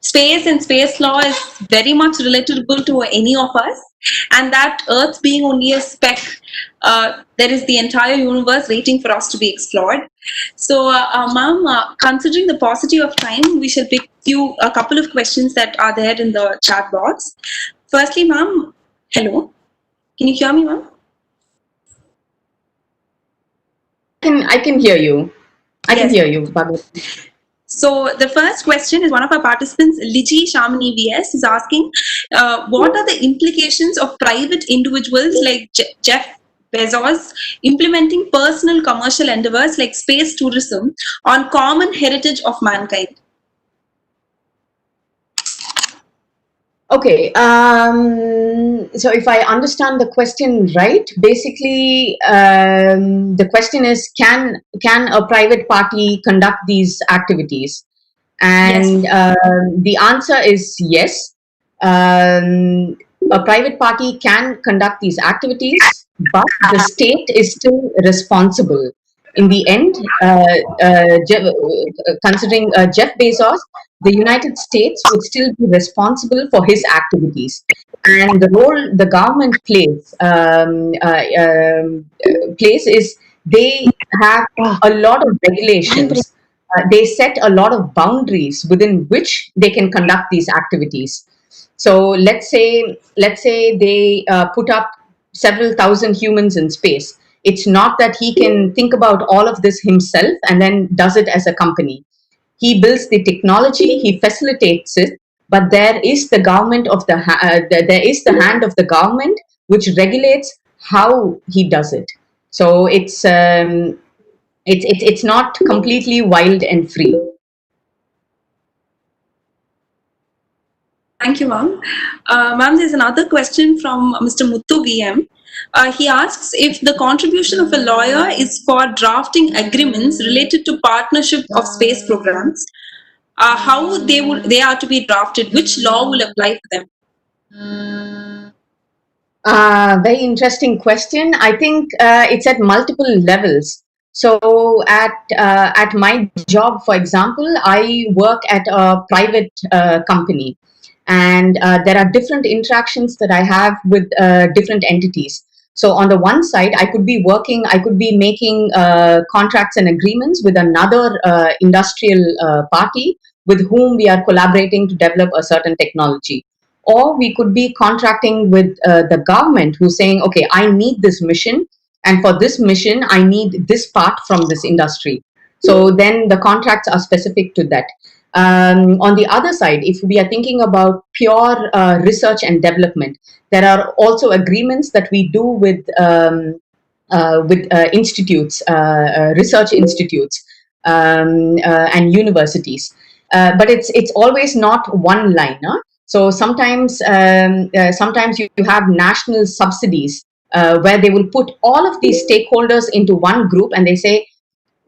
space and space law is very much relatable to any of us, and that Earth being only a speck, there is the entire universe waiting for us to be explored. So, ma'am, considering the paucity of time, we shall pick a couple of questions that are there in the chat box. Firstly, ma'am, hello, can you hear me, ma'am? I can hear you. I can hear you, Bhagwati. So the first question is one of our participants, Liji Shamini VS, is asking, what are the implications of private individuals like Jeff Bezos implementing personal commercial endeavors like space tourism on common heritage of mankind? Okay, so if I understand the question right, basically the question is, can a private party conduct these activities? And the answer is yes. A private party can conduct these activities, but the state is still responsible. In the end, considering Jeff Bezos, the United States would still be responsible for his activities. And the role the government plays is they have a lot of regulations. They set a lot of boundaries within which they can conduct these activities. So let's say they put up several thousand humans in space. It's not that he can think about all of this himself and then does it as a company. He builds the technology, he facilitates it, but there is the government of there is the hand of the government which regulates how he does it. So it's not completely wild and free. Thank you, ma'am. Ma'am, there's another question from Mr. Muthu VM. He asks if the contribution of a lawyer is for drafting agreements related to partnership of space programs, how they are to be drafted, which law will apply for them? Very interesting question. I think it's at multiple levels. So at my job, for example, I work at a private company, and there are different interactions that I have with different entities. So on the one side, I could be making contracts and agreements with another industrial party with whom we are collaborating to develop a certain technology. Or we could be contracting with the government who's saying, okay, I need this mission, and for this mission, I need this part from this industry. So then the contracts are specific to that. On the other side, if we are thinking about pure research and development, there are also agreements that we do with institutes, research institutes, and universities. But it's always not one line. Huh? So sometimes you have national subsidies where they will put all of these stakeholders into one group, and they say,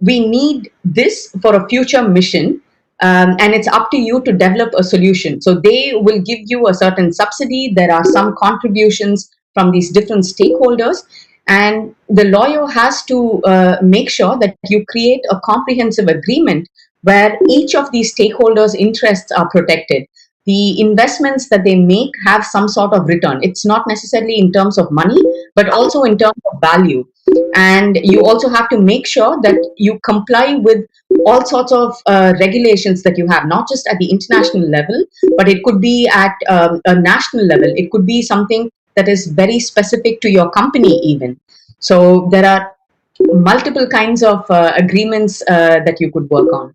we need this for a future mission, and it's up to you to develop a solution. So they will give you a certain subsidy. There are some contributions from these different stakeholders, and the lawyer has to make sure that you create a comprehensive agreement where each of these stakeholders' interests are protected. The investments that they make have some sort of return. It's not necessarily in terms of money, but also in terms of value. And you also have to make sure that you comply with all sorts of regulations that you have, not just at the international level, but it could be at a national level. It could be something that is very specific to your company even. So there are multiple kinds of agreements that you could work on.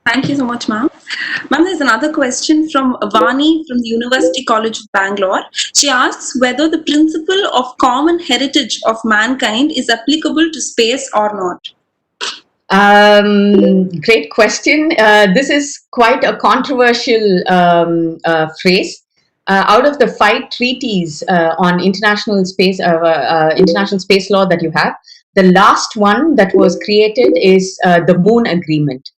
Thank you so much, ma'am. Ma'am, there's another question from Vani from the University College of Bangalore. She asks whether the principle of common heritage of mankind is applicable to space or not. Great question. This is quite a controversial phrase. Out of the 5 treaties on international space law that you have, the last one that was created is the Moon Agreement.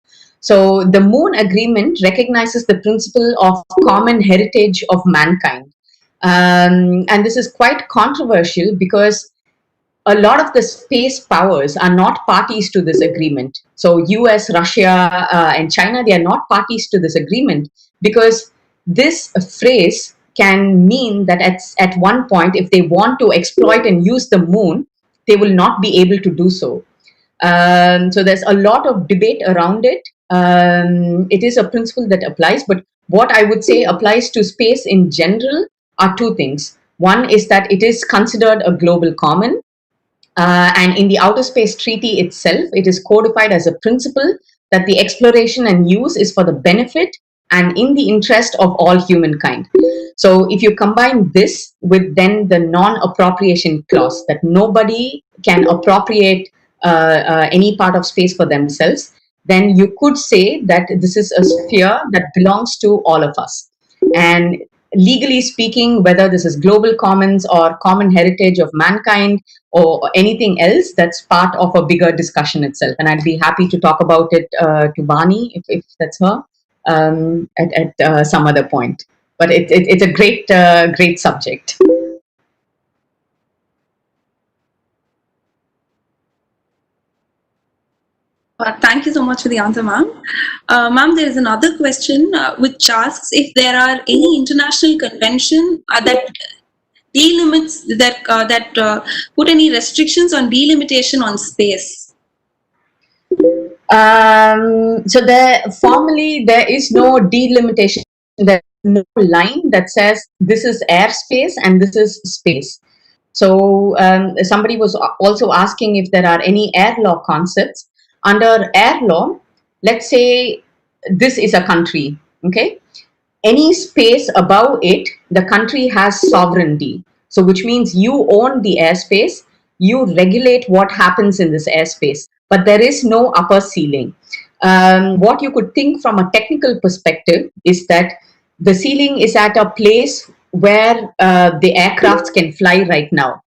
So the Moon Agreement recognizes the principle of common heritage of mankind. And this is quite controversial because a lot of the space powers are not parties to this agreement. So US, Russia, and China, they are not parties to this agreement because this phrase can mean that at one point, if they want to exploit and use the moon, they will not be able to do so. So there's a lot of debate around it. It is a principle that applies, but what I would say applies to space in general are 2 things. One is that it is considered a global common. And in the Outer Space Treaty itself, it is codified as a principle that the exploration and use is for the benefit and in the interest of all humankind. So if you combine this with then the non-appropriation clause, that nobody can appropriate any part of space for themselves, then you could say that this is a sphere that belongs to all of us. And legally speaking, whether this is global commons or common heritage of mankind or anything else, that's part of a bigger discussion itself. And I'd be happy to talk about it to Vani, if that's her, at some other point. But it's a great subject. Thank you so much for the answer, ma'am. Ma'am, there is another question which asks if there are any international convention that delimits that put any restrictions on delimitation on space. So formally there is no delimitation. There's no line that says this is airspace and this is space. So somebody was also asking if there are any air law concepts. Under air law, let's say this is a country, okay? Any space above it, the country has sovereignty. So which means you own the airspace, you regulate what happens in this airspace, but there is no upper ceiling. What you could think from a technical perspective is that the ceiling is at a place where the aircrafts can fly right now.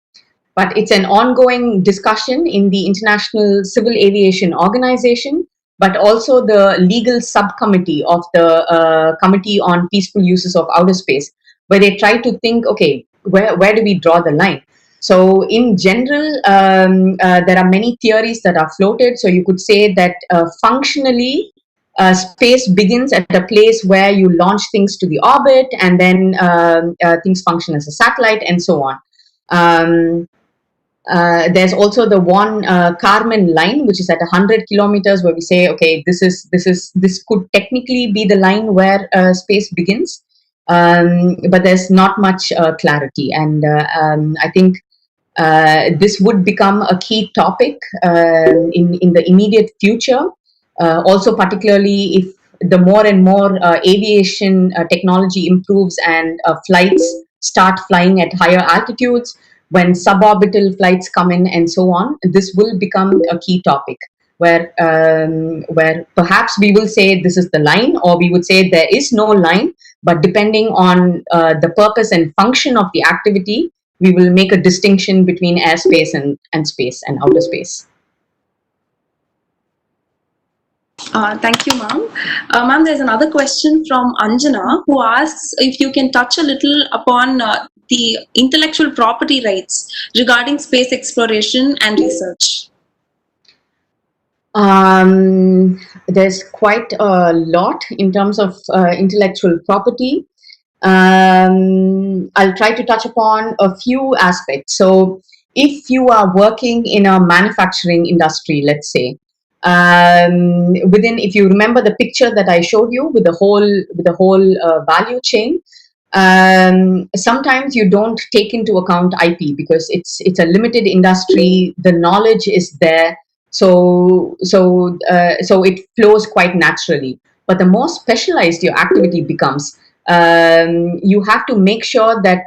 But it's an ongoing discussion in the International Civil Aviation Organization but also the legal subcommittee of the Committee on Peaceful Uses of Outer Space, where they try to think, okay, where do we draw the line? So in general, there are many theories that are floated. So you could say that functionally, space begins at a place where you launch things to the orbit, and then things function as a satellite, and so on. There's also the one Kármán line, which is at 100 kilometers, where we say, okay, this could technically be the line where space begins, but there's not much clarity. And I think this would become a key topic in the immediate future. Also, particularly if the more and more aviation technology improves and flights start flying at higher altitudes, when suborbital flights come in and so on, this will become a key topic where perhaps we will say this is the line, or we would say there is no line, but depending on the purpose and function of the activity, we will make a distinction between airspace and space and outer space. Thank you, ma'am. Ma'am, there's another question from Anjana, who asks if you can touch a little upon the intellectual property rights regarding space exploration and research. There's quite a lot in terms of intellectual property. I'll try to touch upon a few aspects. So if you are working in a manufacturing industry, let's say, if you remember the picture that I showed you with the whole value chain, sometimes you don't take into account IP because it's a limited industry. The knowledge is there, so it flows quite naturally. But the more specialized your activity becomes, you have to make sure that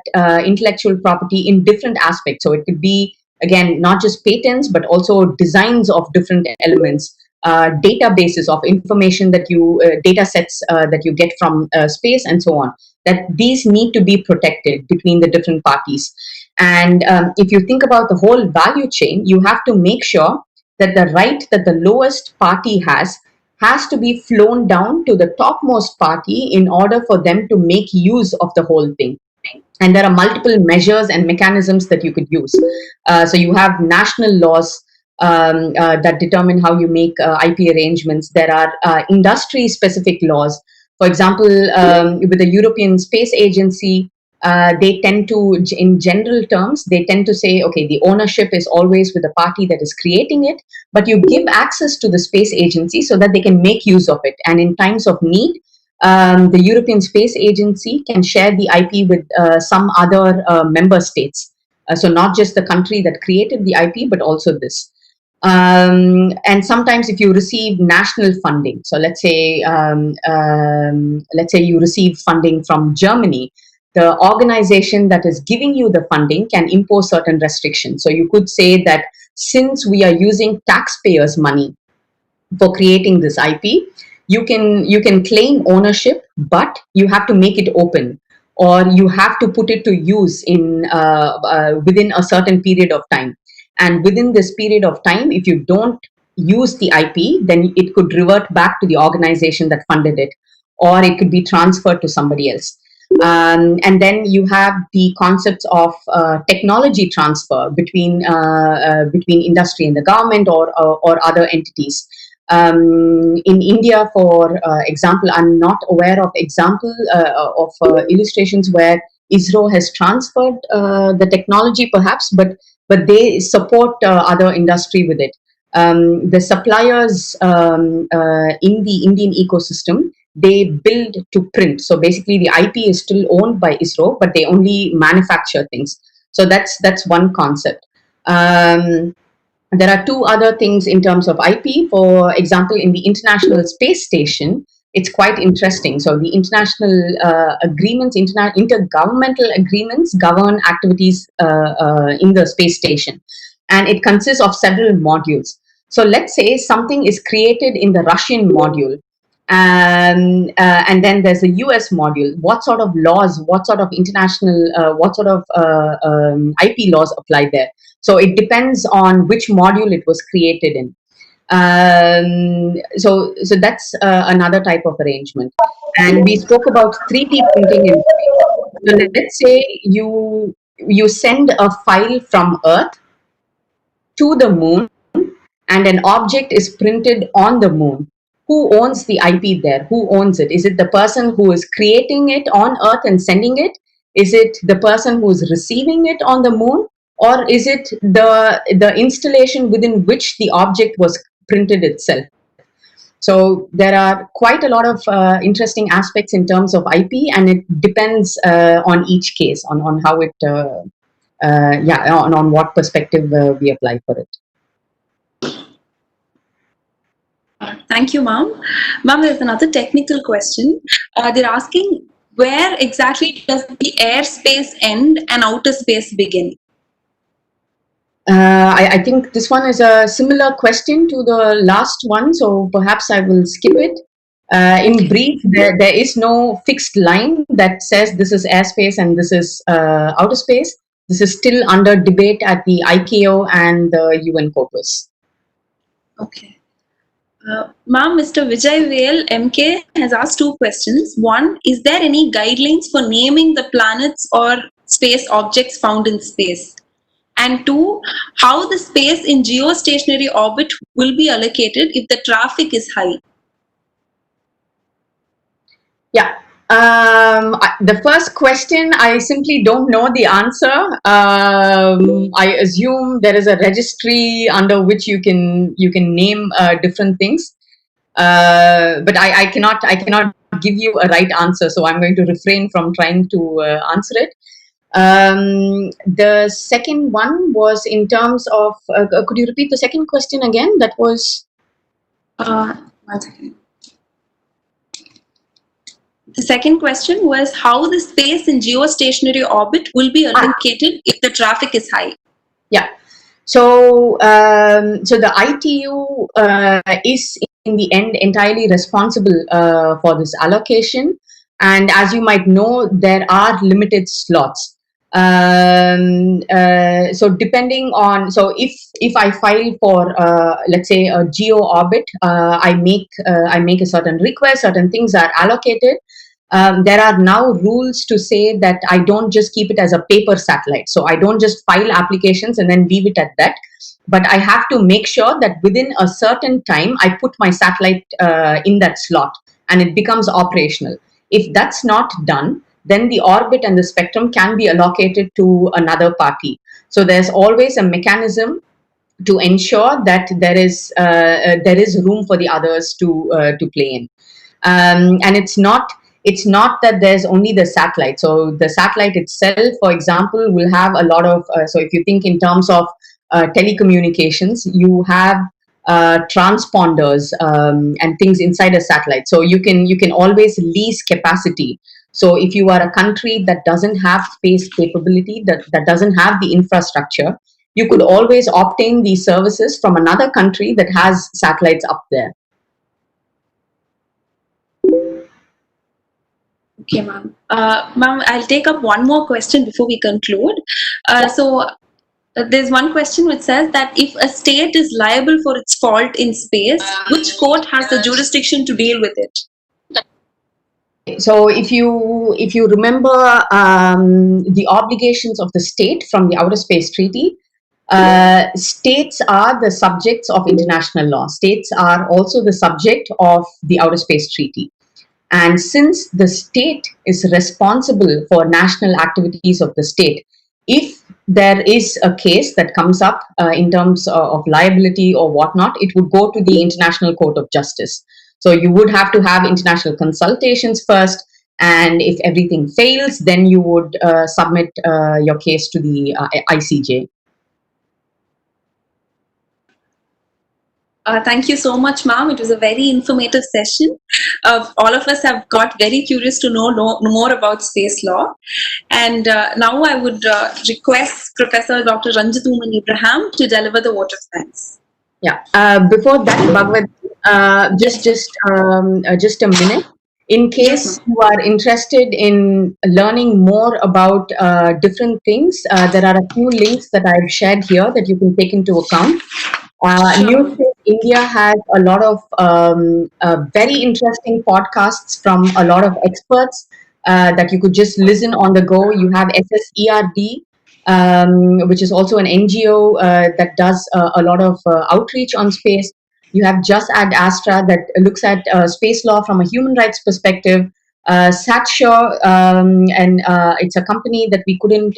intellectual property in different aspects. So it could be, again, not just patents, but also designs of different elements, databases of information that data sets that you get from space, and so on. That these need to be protected between the different parties. And if you think about the whole value chain, you have to make sure that the right that the lowest party has to be flown down to the topmost party in order for them to make use of the whole thing. And there are multiple measures and mechanisms that you could use. So you have national laws that determine how you make IP arrangements. There are industry-specific laws. For example, with the European Space Agency, they tend to, in general terms, they tend to say, okay, the ownership is always with the party that is creating it, but you give access to the space agency so that they can make use of it. And in times of need, the European Space Agency can share the IP with some other member states. So not just the country that created the IP, but also this. And sometimes if you receive national funding, so let's say you receive funding from Germany, the organization that is giving you the funding can impose certain restrictions. So you could say that since we are using taxpayers' money for creating this IP, you can claim ownership, but you have to make it open, or you have to put it to use in within a certain period of time. And within this period of time, if you don't use the IP, then it could revert back to the organization that funded it, or it could be transferred to somebody else. And then you have the concepts of technology transfer between industry and the government or other entities. In India, for example, I'm not aware of illustrations where ISRO has transferred the technology, perhaps, but they support other industry with it. The suppliers in the Indian ecosystem, they build to print. So basically the IP is still owned by ISRO, but they only manufacture things. So that's one concept. There are two other things in terms of IP. For example, in the International Space Station, it's quite interesting. So the international agreements, intergovernmental agreements govern activities in the space station. And it consists of several modules. So let's say something is created in the Russian module, and then there's a US module. What sort of laws, what sort of international, what sort of IP laws apply there? So it depends on which module it was created in. So that's another type of arrangement. And we spoke about 3D printing in space. So let's say you send a file from Earth to the moon, and an object is printed on the moon. Who owns the IP there? Who owns it? Is it the person who is creating it on Earth and sending it? Is it the person who is receiving it on the moon? Or is it the installation within which the object was printed itself? So there are quite a lot of interesting aspects in terms of IP, and it depends on each case, on how it, on what perspective we apply for it. Thank you, ma'am. Ma'am, there's another technical question. They're asking, where exactly does the airspace end and outer space begin? I think this one is a similar question to the last one, so perhaps I will skip it. In brief, there is no fixed line that says this is airspace and this is outer space. This is still under debate at the ICAO and the UN Corpus. Okay. Ma'am, Mr. Vijay Vail, MK, has asked two questions. One, is there any guidelines for naming the planets or space objects found in space? And two, how the space in geostationary orbit will be allocated if the traffic is high? Yeah. The first question, I simply don't know the answer. I assume there is a registry under which you can name different things, but I cannot give you a right answer. So I'm going to refrain from trying to answer it. The second one was in terms of. Could you repeat the second question again? That was. 1 second. The second question was how the space in geostationary orbit will be allocated if the traffic is high. Yeah. So the ITU is in the end entirely responsible for this allocation, and as you might know, there are limited slots. So depending on, if I file for let's say a geo orbit, I make a certain request, certain things are allocated. There are now rules to say that I don't just keep it as a paper satellite. So I don't just file applications and then leave it at that. But I have to make sure that within a certain time, I put my satellite in that slot and it becomes operational. If that's not done, then the orbit and the spectrum can be allocated to another party. So there's always a mechanism to ensure that there is room for the others to play in. And it's not that there's only the satellite. So the satellite itself, for example, will have a lot of, so if you think in terms of telecommunications, you have transponders and things inside a satellite. So you can always lease capacity. So if you are a country that doesn't have space capability, that doesn't have the infrastructure, you could always obtain these services from another country that has satellites up there. Okay, ma'am. Ma'am, I'll take up one more question before we conclude. There's one question which says that if a state is liable for its fault in space, which court has the jurisdiction to deal with it? So if you remember the obligations of the state from the Outer Space Treaty, states are the subjects of international law. States are also the subject of the Outer Space Treaty. And since the state is responsible for national activities of the state, if there is a case that comes up in terms of liability or whatnot, it would go to the International Court of Justice. So you would have to have international consultations first, and if everything fails, then you would submit your case to the ICJ. Thank you so much, ma'am. It was a very informative session. All of us have got very curious to know more about space law. And now I would request Professor Dr. Ranjithuman Ibrahim to deliver the vote of thanks. Yeah. Before that, Bhagavad, just a minute. In case you are interested in learning more about different things, there are a few links that I've shared here that you can take into account. New Space India has a lot of very interesting podcasts from a lot of experts that you could just listen on the go. You have SSERD, which is also an NGO that does a lot of outreach on space. You have Just Add Astra that looks at space law from a human rights perspective. Satshaw, and it's a company that we couldn't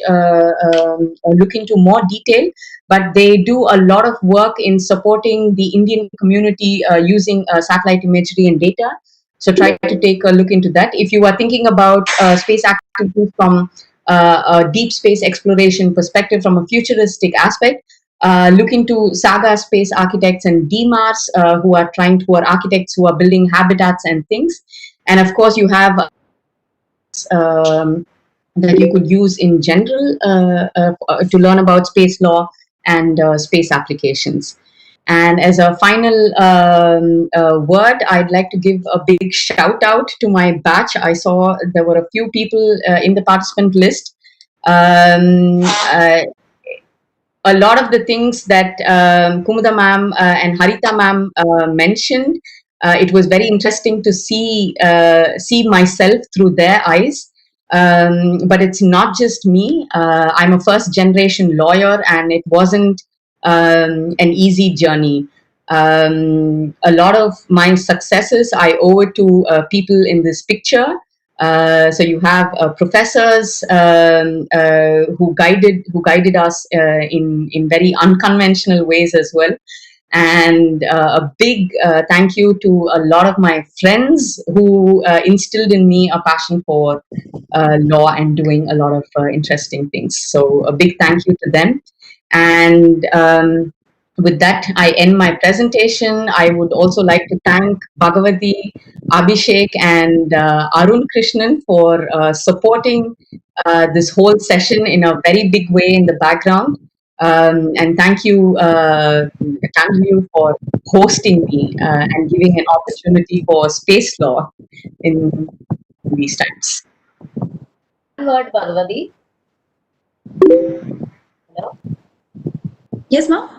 look into more detail, but they do a lot of work in supporting the Indian community using satellite imagery and data. So try to take a look into that. If you are thinking about space activities from a deep space exploration perspective, from a futuristic aspect, look into Saga Space Architects and DMARS, who are architects who are building habitats and things. And of course, you have that you could use in general to learn about space law and space applications. And as a final word, I'd like to give a big shout out to my batch. I saw there were a few people in the participant list. A lot of the things that Kumuda ma'am and Harita ma'am mentioned, it was very interesting to see myself through their eyes. But it's not just me. I'm a first generation lawyer, and it wasn't an easy journey. A lot of my successes I owe it to people in this picture. So you have professors who guided us in very unconventional ways as well, and a big thank you to a lot of my friends who instilled in me a passion for law and doing a lot of interesting things. So a big thank you to them. And with that, I end my presentation. I would also like to thank Bhagavati, Abhishek, and Arun Krishnan for supporting this whole session in a very big way in the background. And thank you, Tandu, for hosting me and giving an opportunity for space law in these times. One word, Bhagavati. Hello? Yes, ma'am.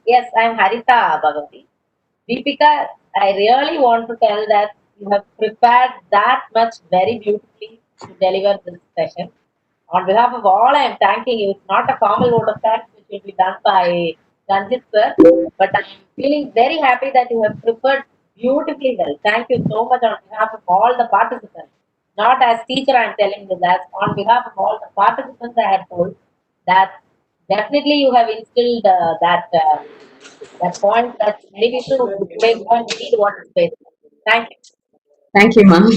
Yes, I'm Harita Bhagavati. Deepika, I really want to tell that you have prepared that much very beautifully to deliver this session. On behalf of all, I am thanking you. It's not a formal vote of thanks which will be done by Ranjit sir, but I'm feeling very happy that you have prepared beautifully well. Thank you so much on behalf of all the participants. Not as teacher, I'm telling you that. On behalf of all the participants, I had told that definitely you have instilled that point that many people today go and read what is space. Thank you. Thank you, ma'am.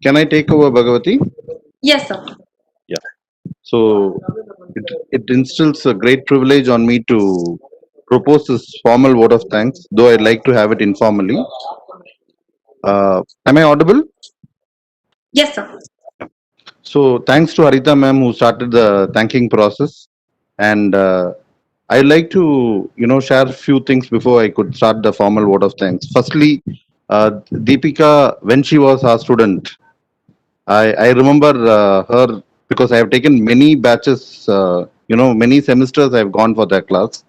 Can I take over, Bhagavati? Yes, sir. Yeah. So it instills a great privilege on me to propose this formal vote of thanks, though I'd like to have it informally. Am I audible? Yes, sir. So thanks to Harita ma'am who started the thanking process, and I'd like to share a few things before I could start the formal vote of thanks. Firstly, Deepika, when she was our student, I remember her because I have taken many batches, many semesters I have gone for that class,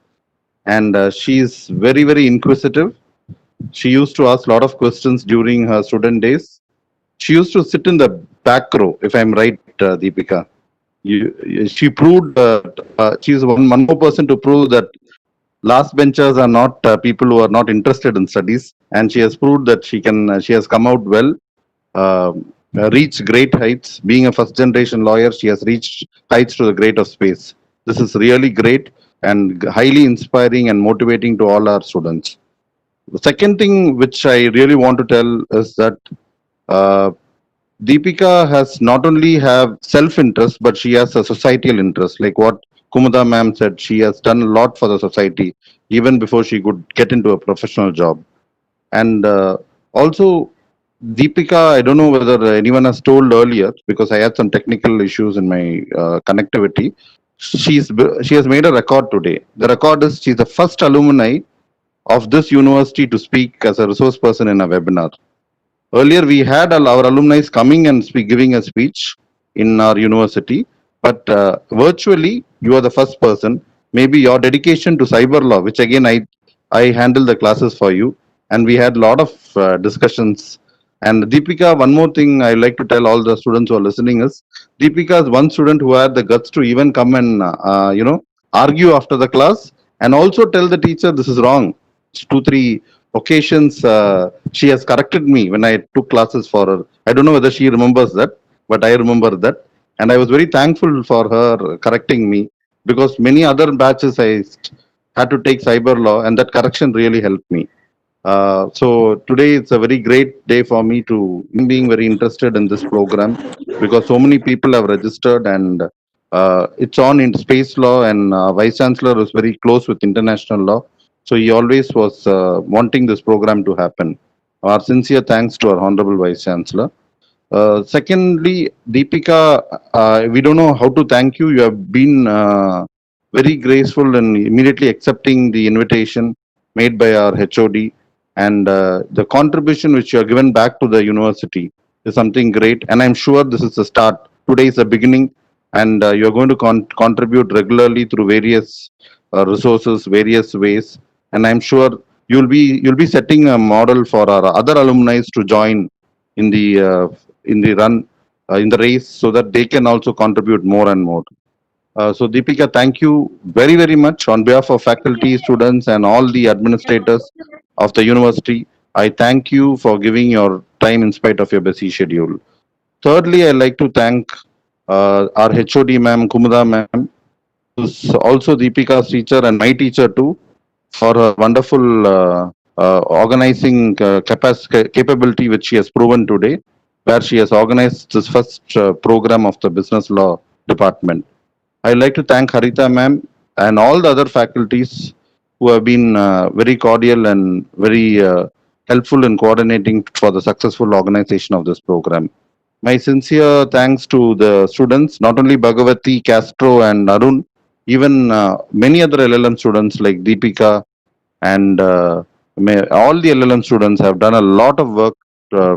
and she is very very inquisitive. She used to ask a lot of questions during her student days. She used to sit in the back row, if I'm right, Deepika. She proved she is one more person to prove that last benchers are not people who are not interested in studies, and she has proved that she has come out well, uh, reached great heights. Being a first generation lawyer, she has reached heights to the great of space. This is really great and highly inspiring and motivating to all our students. The second thing which I really want to tell is that uh, Deepika has not only have self-interest, but she has a societal interest. Like what Kumuda ma'am said, she has done a lot for the society even before she could get into a professional job. And also, Deepika, I don't know whether anyone has told earlier because I had some technical issues in my connectivity. She has made a record today. The record is she's the first alumni of this university to speak as a resource person in a webinar. Earlier, we had our alumni coming and giving a speech. in our university, but virtually you are the first person. Maybe your dedication to cyber law, which again I handle the classes for you, and we had a lot of discussions. And Deepika, one more thing I like to tell all the students who are listening is, Deepika is one student who had the guts to even come and argue after the class and also tell the teacher this is wrong. 2-3 occasions she has corrected me when I took classes for her. I don't know whether she remembers that, but I remember that, and I was very thankful for her correcting me, because many other batches I had to take cyber law, and that correction really helped me. So today it's a very great day for me to being very interested in this program, because so many people have registered, and it's on in space law, and Vice Chancellor is very close with international law. So he always was wanting this program to happen. Our sincere thanks to our Honorable Vice Chancellor. Secondly, Deepika, we don't know how to thank you. You have been very graceful in immediately accepting the invitation made by our HOD, and the contribution which you have given back to the university is something great. And I'm sure this is the start. Today is the beginning, and you are going to contribute regularly through various resources, various ways. And I'm sure you'll be setting a model for our other alumni to join in the run, in the race, so that they can also contribute more and more. So Deepika, thank you very, very much on behalf of faculty, students, and all the administrators of the university. I thank you for giving your time in spite of your busy schedule. Thirdly, I like to thank our HOD ma'am, Kumuda ma'am, who's also Deepika's teacher and my teacher too, for her wonderful organizing capability which she has proven today, where she has organized this first program of the business law department. I'd like to thank Harita ma'am and all the other faculties who have been very cordial and very helpful in coordinating for the successful organization of this program. My sincere thanks to the students, not only Bhagavati, Castro, and Arun, even many other LLM students like Deepika, and all the LLM students have done a lot of work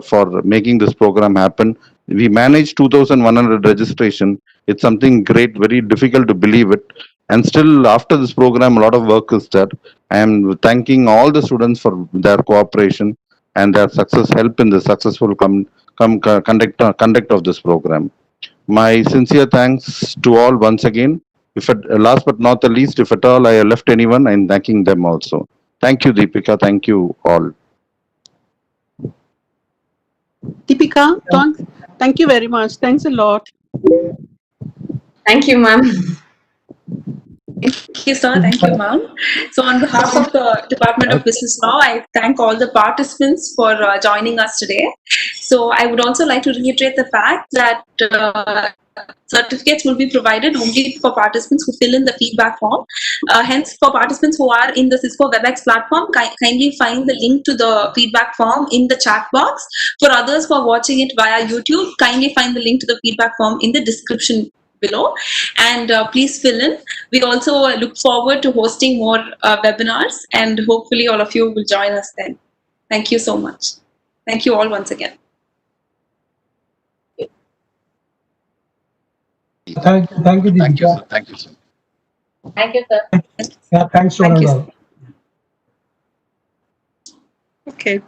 for making this program happen. We managed 2,100 registration. It's something great, very difficult to believe it. And still, after this program, a lot of work is there. I am thanking all the students for their cooperation and their success, help in the successful conduct of this program. My sincere thanks to all once again. Last but not the least, if at all I have left anyone, I'm thanking them also. Thank you, Deepika. Thank you all. Deepika, thank you very much. Thanks a lot. Thank you, ma'am. Thank you, sir. Thank you, ma'am. So, on behalf of the Department of Business Law, I thank all the participants for joining us today. So, I would also like to reiterate the fact that certificates will be provided only for participants who fill in the feedback form. Hence, for participants who are in the Cisco WebEx platform, kindly find the link to the feedback form in the chat box. For others who are watching it via YouTube, kindly find the link to the feedback form in the description below, and please fill in. We also look forward to hosting more webinars, and hopefully all of you will join us then. Thank you so much. Thank you all once again. Thank you, Deepika. Thank you, sir. Thank you, sir. Thank you, sir. Yeah, thanks to Thank you, all. sir. Okay.